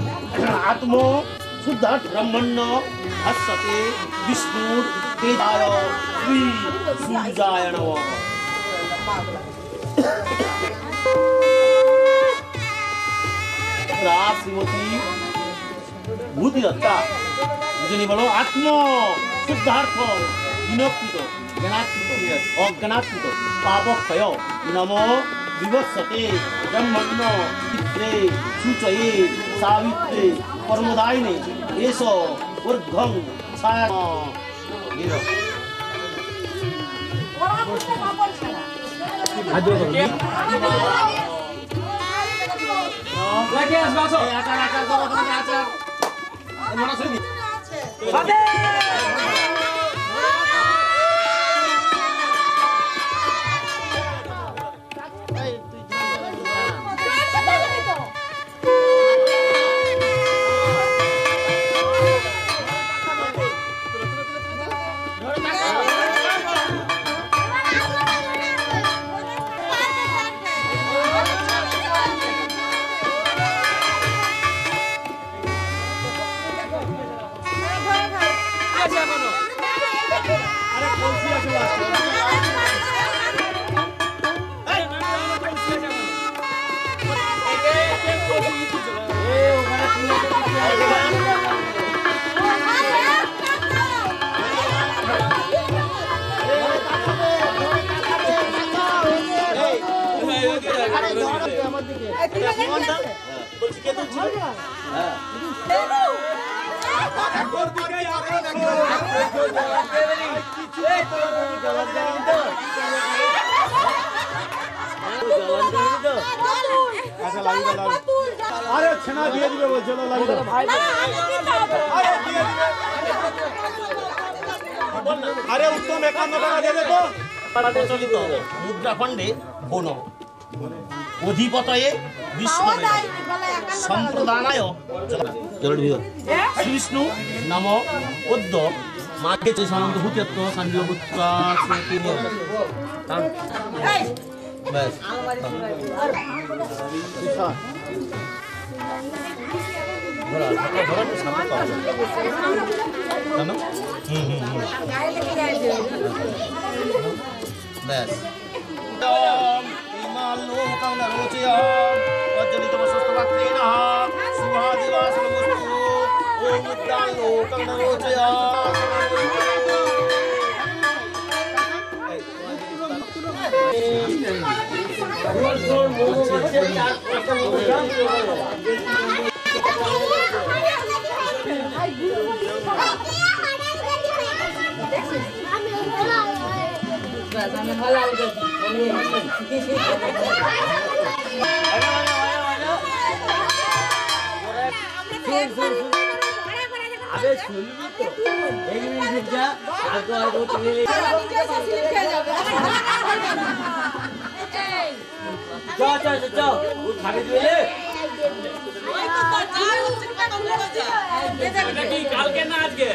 আত্ম শুদ্ধার্থ ব্রহ্মণ্য ভাস্বতে বিষ্ণুর তেজায় শ্রী সূর্যায় নমঃ। শ্রীমতী ভূতি দত্তা দুজনে বলো। আত্ম শুদ্ধার্থ দিনকৃত জ্ঞানাকৃত অজ্ঞানাকৃত পাপক্ষয় নম বিবস্বতে ব্রহ্মণ্য চিত্রে সূচয়ে সাবিত্রে কর্মদায়িনে এষ ঊর্ধ্বং ছায়া। আরে ছেনা দিয়ে দিবে বলছে আরে উত্তম 51 টাকা দিয়ে দে তো। প্রচলিত মুদ্রা খণ্ডে বন অধিপতয়ে বিষ্ণু সম্প্রদানায় শ্রীবিষ্ণু নাম পদ্য মাকে সানন্দ হুত্যত্ব সান্দিপুত্রা কালকে না আজকে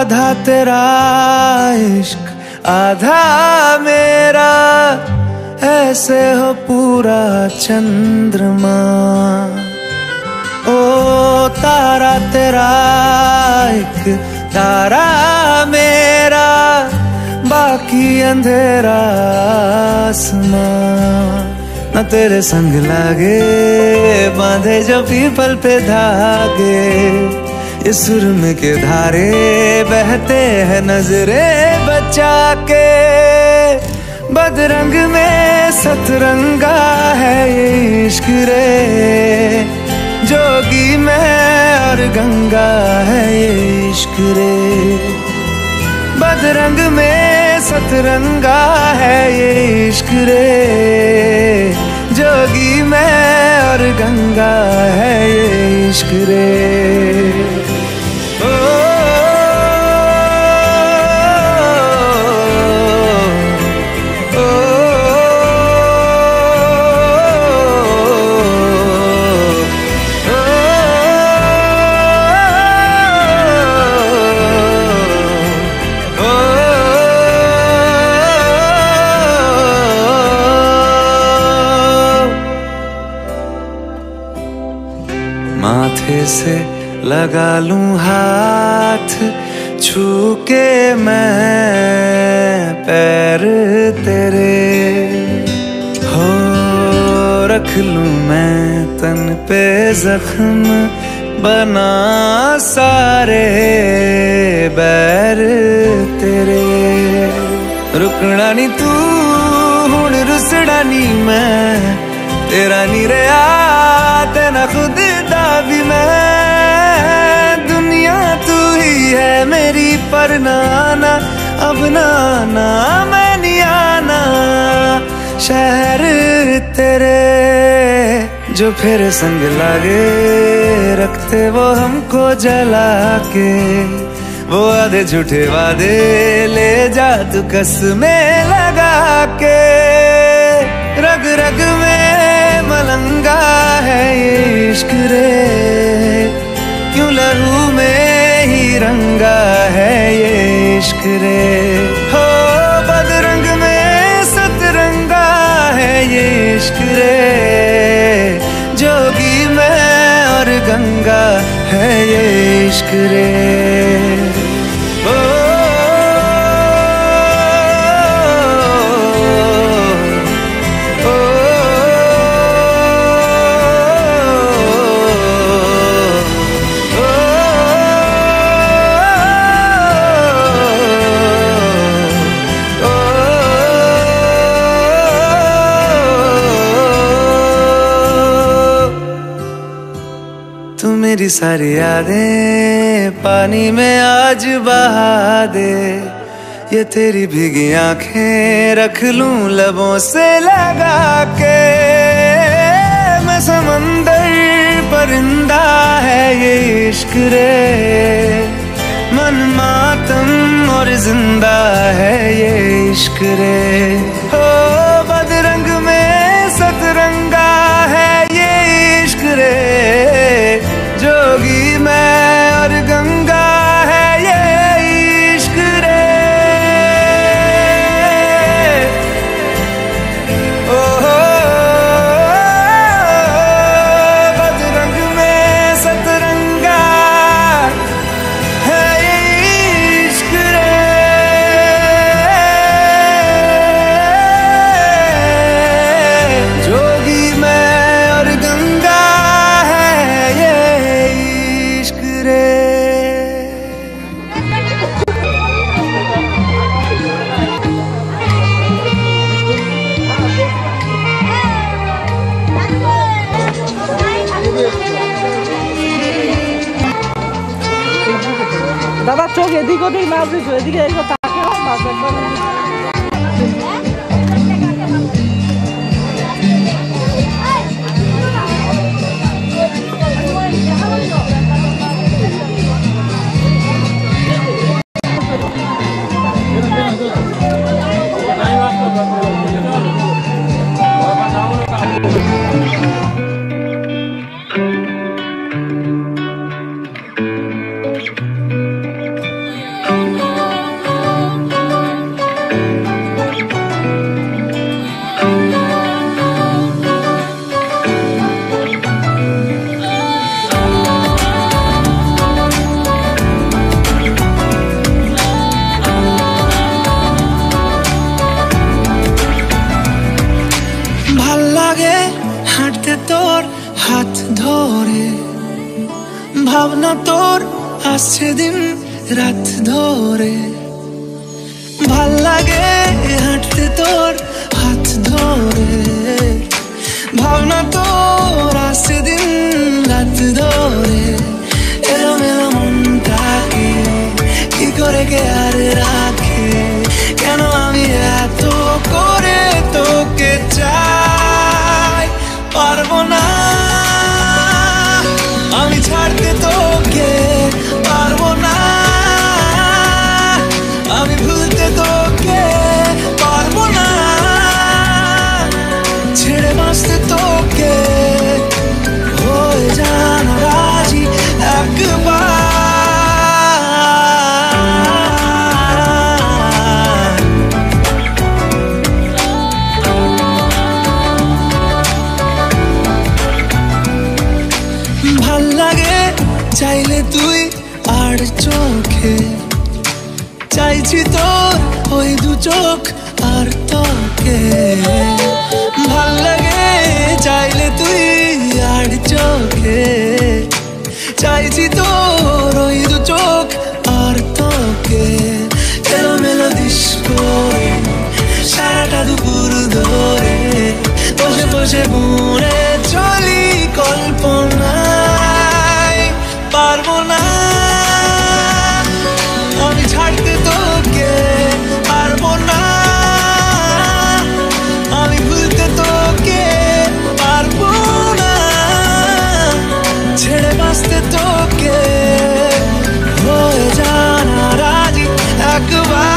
आधा तेरा इश्क आधा मेरा, ऐसे हो पूरा चंद्रमा। ओ तारा तेरा एक तारा मेरा, बाकी अंधेरा आसमां। न तेरे संग लागे बांधे जो पीपल पे धागे, इस सुरम के धारे बहते हैं नजरे बचा के। बदरंग में सतरंगा है ये इश्क रे, जोगी मैं और गंगा है ये इश्क रे, बदरंग में सतरंगा है ये इश्क रे, जोगी मैं और गंगा है ये इश्क रे। माथे से लगा लूं हाथ, छू के मैं पैर तेरे, हो रख लूं मैं तन पे जख्म, बना सारे बैर तेरे। रुकना नी तू हुण रुसड़ा नी मैं, तेरा नी रहा तेना खुद दा भी मैं। दुनिया तू ही है मेरी पर नाना, अब नाना मैं नहीं आना। शहर तेरे जो फिर संग लागे, रखते वो हमको जला के, वो आधे झूठे वादे ले जा तू कसमें लगा के। रग रग में मलंगा है ये इश्क रे, क्यों लहू में ही रंगा है ये इश्क रे। हो बदरंग में सतरंगा है ये इश्क रे, जोगी मैं और गंगा है ये इश्क रे। मेरी सारी यादें पानी में आज बहा दे, ये तेरी भीगी आंखें रख लूं लबों से लगा के। मैं समंदर परिंदा है ये इश्क रे, मन मातम और जिंदा है ये इश्क रे। हो बदरंग में सतरंगा है ये इश्क रे, जोगी मैं और गंगा है ये इश्क रे। ओ बदरंग में सतरंगा है ये इश्क रे, जोगी मैं और गंगा দাদা চোখ এদিক ওদিক না বুঝছো, এদিকে একটু তাকে ভাবনা তোর আসছে দিন রাত ধরে, ভাল লাগে হাঁটতে তোর হাত ধরে। ভাবনা তোর আসছে দিন রাত লেগে আর রাখে কেন আমি এত করে তোকে চাই পারবো না আমি ছাড়তে তোকে পারবো না আমি ভুলতে তোকে পারবো না ছেড়ে বাঁচতে তোকে হয়ে জানা রাজি একবার ভাল লাগে চাইলে তুই আর চোখে চাইছি তোর ওই দু চোখ আর তোকে ভাল লাগে চাইলে তুই আর চোখে চাইছি তোর ওই দু চোখ আর তোকে এলোমেলো ডিস্কো সারাটা দুপুর ধরে বসে বসে বুড়ে চলি কল্পনায় পারবো না আমি ছাড়তে তোকে পারবো না আমি ভুলতে তোকে পারবো না ছেড়ে বাঁচতে তোকে হয়ে জানা রাজি একবার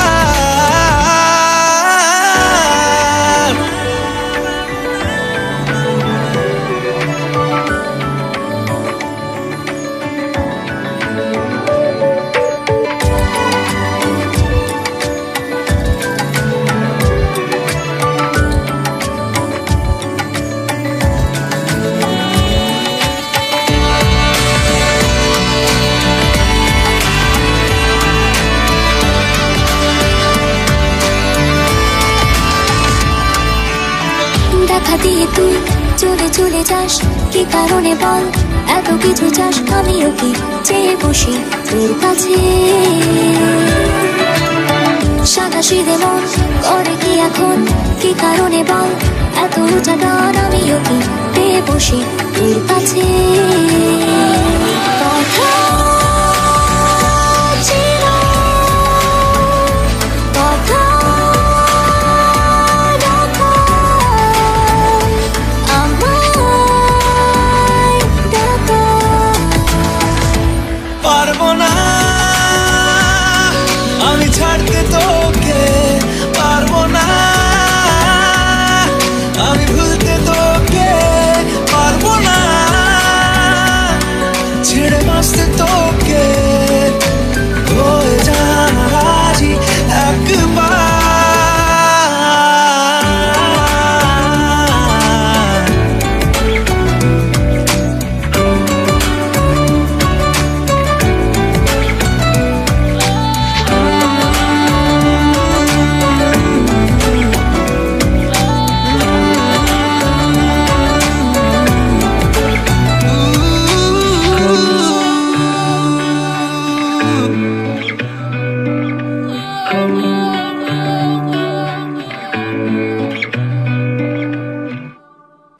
দিয়ে তুই চলে চলে যাস কি কারণে বল এত কিছু চাস আমিও কি চেয়ে বসি তোর কাছে সাদা সিধে মন করে কি এখন কি কারণে বল এত উঁচা ডান আমিও কি পেয়ে বসি তোর কাছে কথা ছিল কথা পারবো না আমি ছাড়তে তোকে পারবো না আমি ভুলতে তোকে পারবো না ছেড়ে বাঁচতে তোকে হয়ে জানা রাজি একবার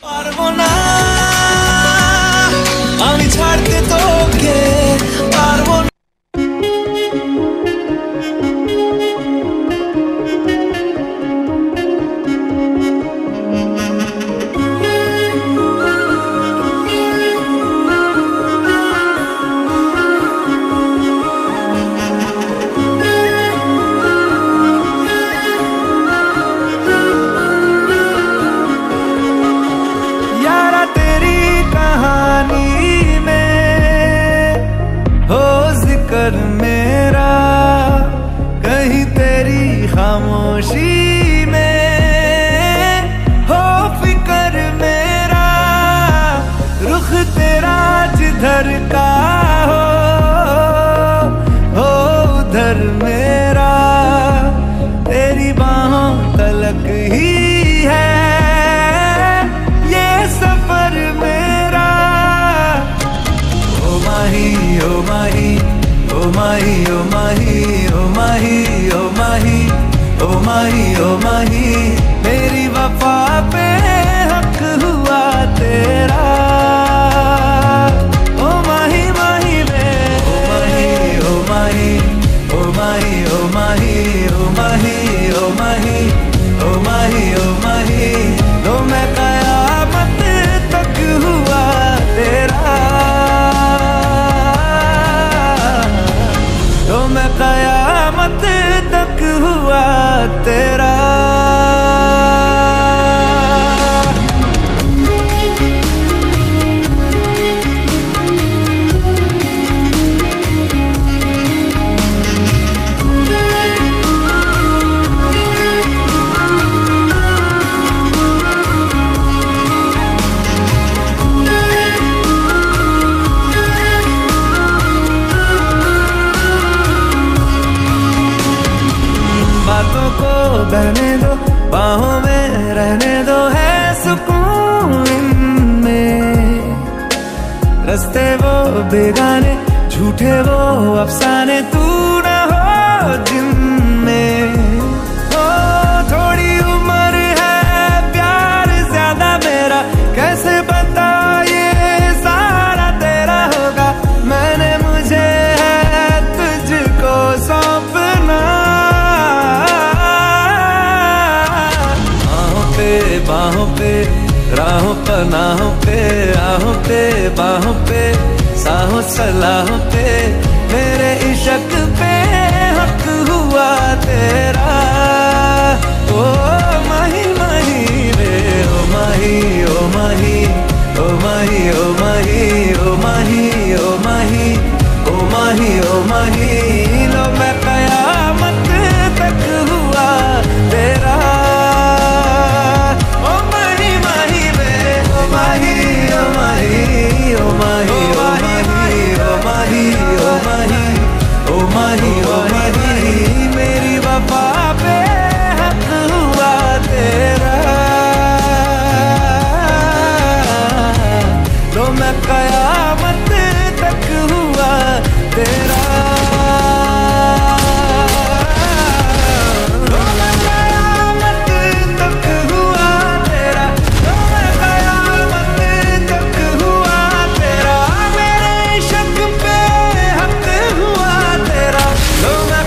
পারবো না আমি ছাড়তে তোকে পারবো না यारा तेरी कहानी में हो जिक्र मेरा कहीं तेरी खामोशी में हो फिक्र मेरा रुख तेरा जिधर का हो उधर मेरा तेरी बाहों तलक ही है ये सफर मेरा ओ माही ओ माही ओ माही ओ माही ओ माही ओ माही ओ माही ओ माही मेरी वफा पे हक हुआ तेरा ओ माही माही में ओ माही ओ माही ओ माही मैं कयामत तक हुआ तेरा। बातों को बहने दो, बाहों में रहने दो, है सुकून इनमें। रस्ते वो बेगाने, झूठे वो अफसाने, तू न हो जिनमें। ओ थोड़ी उम्र है, प्यार ज्यादा मेरा, कैसे बता ये सारा तेरा होगा। मैंने मुझे है तुझको सौंपना। बाहों पे, राहों पनाहों पे, आहों पे, बाहों पे, साहों सलाहों पे, मेरे इश्क पे हक हुआ तेरा। ओ माही माही रे, ओ माही, ओ माही, ओ माही, ओ माही, ओ माही, ओ माही, ओ माही, ओ माही, लो मैं कयामत तक हुआ तेरा। मेरी वफा पे हक हुआ तेरा। तो मैं कयामत तक हुआ तेरा। No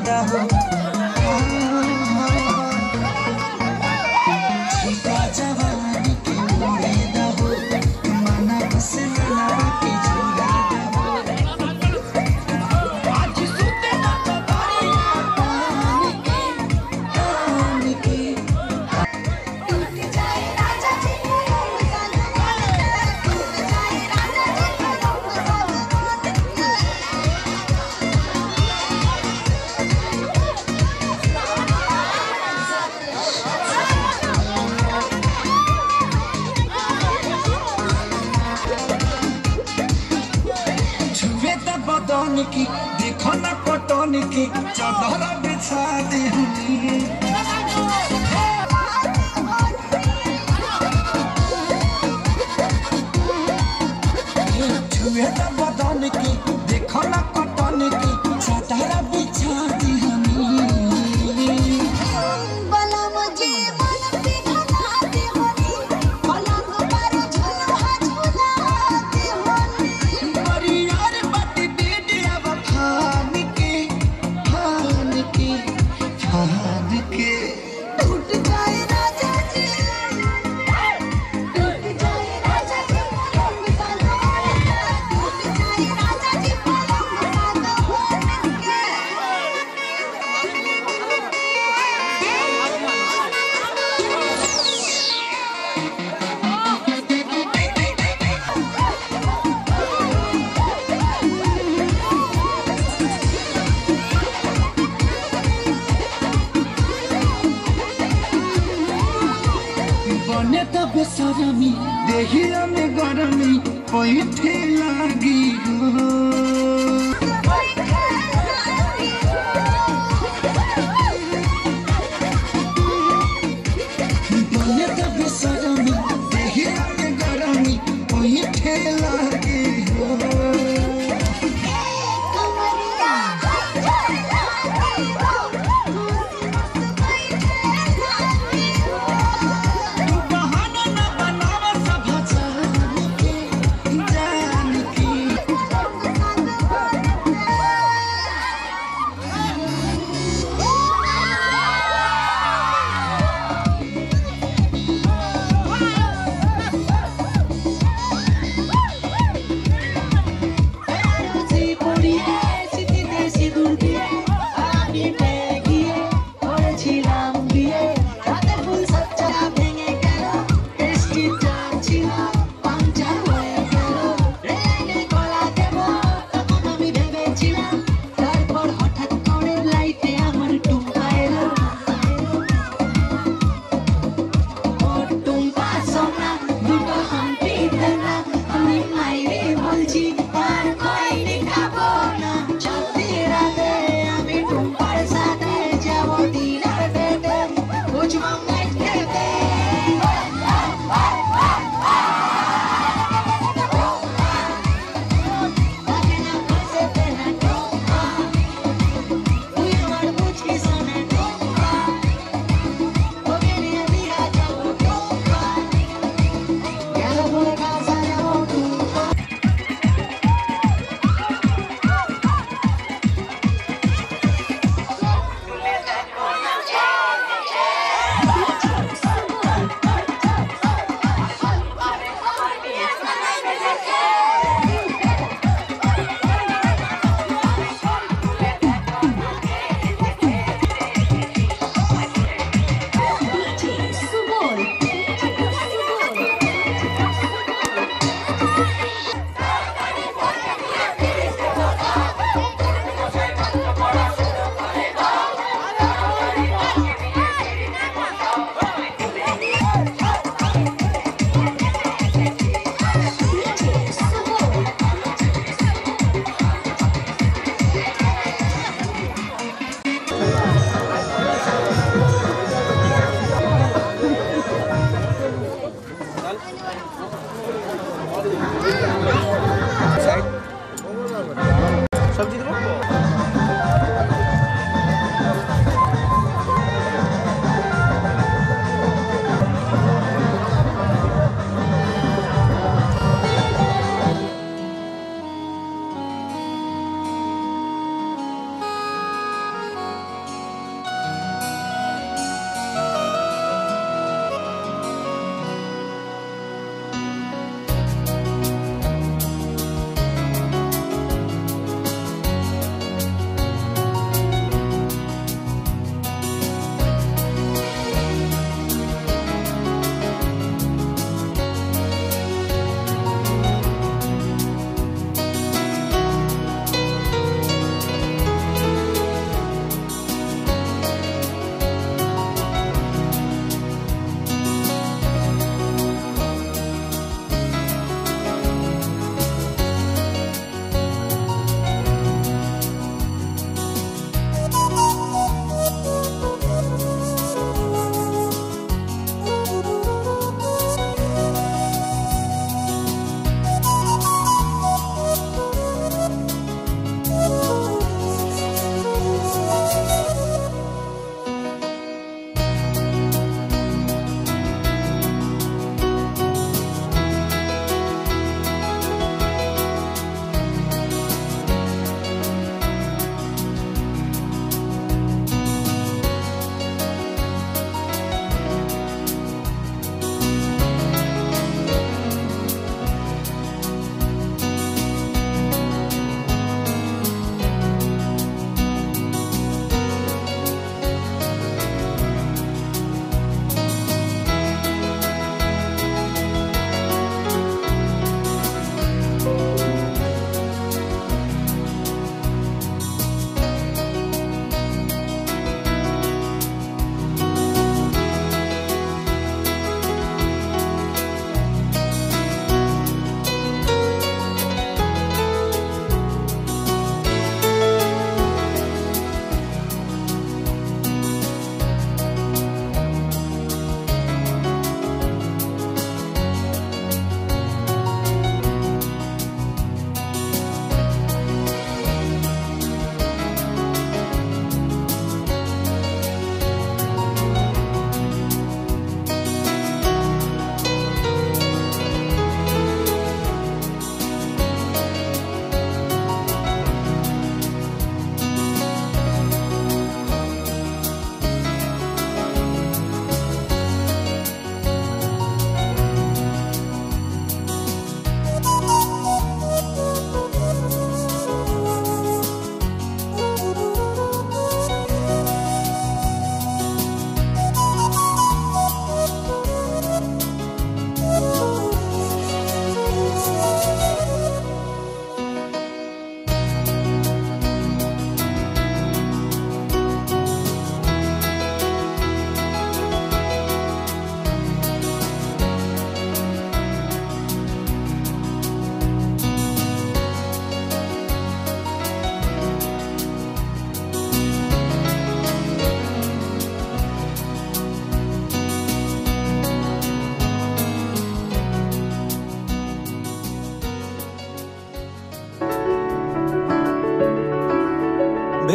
दहो छिपा जवानी के उड़े दहो मना बस लड़ा के झूला दहो आज सुते ना तो बारिया पानी की टूट जाए राजा जी बदन की देखो ना कटन की चादर बिछा दी छुए ना बदन की देखो ना कटन की चादर बिछा दी बेसरमी देहिया में गरमी पैठे लागी हो बने तो बेसरमी देहिया में गरमी पैठे लागी हो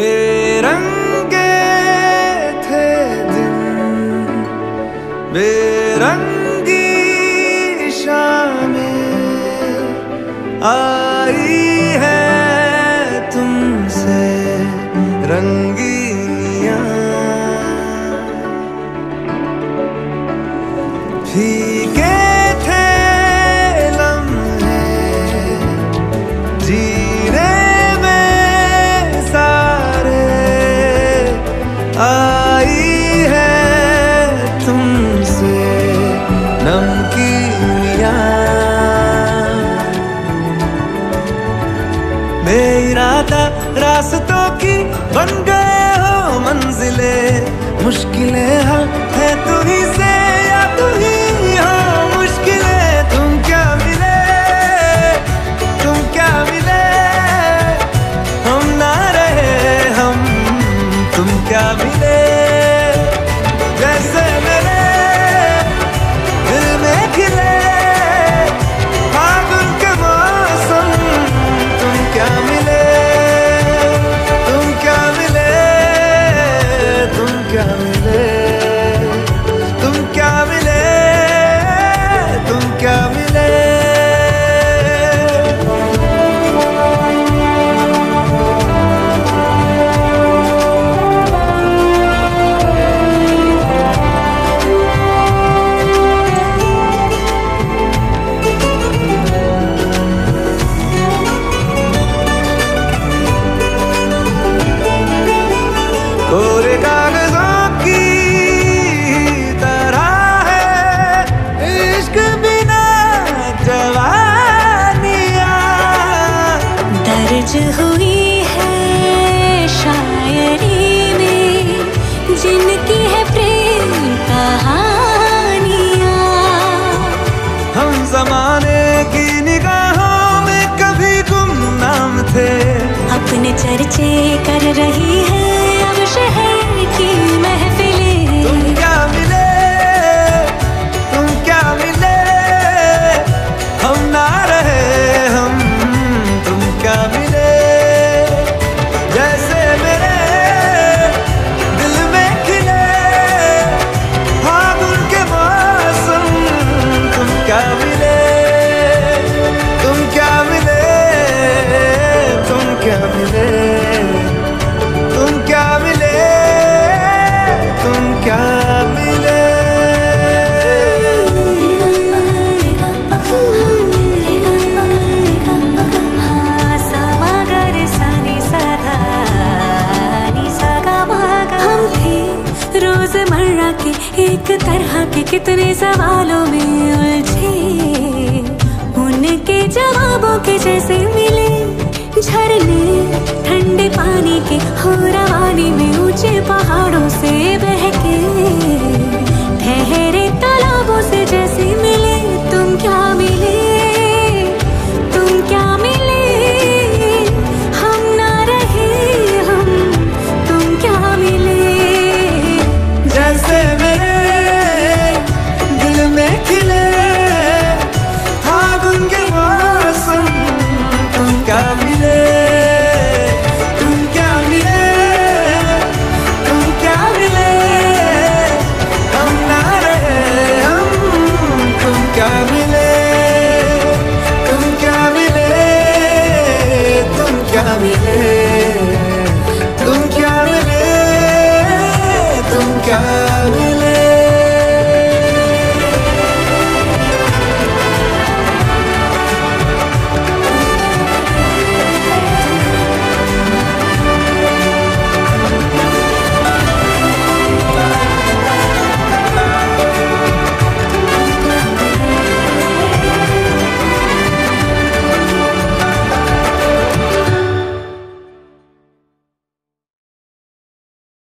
बेरंगे थे दिन, बेरंगी शामें आई है तुमसे रंगीनियां, फीके थे लम्हे जीने में सारे, आई है तुमसे नमकीनियां, बेइरादा रास्तों की बन गए हो मंजिले, मुश्किलें हल है तू ही से या तू ही हो मुश्किलें। तुम क्या मिले, तुम क्या मिले, हम ना रहे हम, तुम क्या मिले, जैसे मेरे दिल में खिले फागुन के मौसम, तुम क्या मिले, तुम क्या मिले, तुम क्या मिले, तुम क्या मिले, तुम क्या मिले। कोरे कागजों की तरह है इश्क बिना जवानियाँ, दर्ज हुई है शायरी में जिनकी है प्रेम कहानियाँ, हम जमाने की निगाहों में कभी गुमनाम थे, अपने चर्चे कर रही है अब शहर की महफिलें। तुम क्या मिले, तुम क्या मिले, हम ना रहे हम, तुम क्या मिले, जैसे मेरे दिल में खिले फागुन के मौसम, तुम क्या मिले, तुम क्या मिले, तुम क्या मिले, तुम क्या मिले, तुम क्या मिले। हम थे रोजमर्रा के एक तरह के कितने सवालों में उलझे, उनके जवाबों के जैसे मिले झरने ठंडे पानी के हो रहा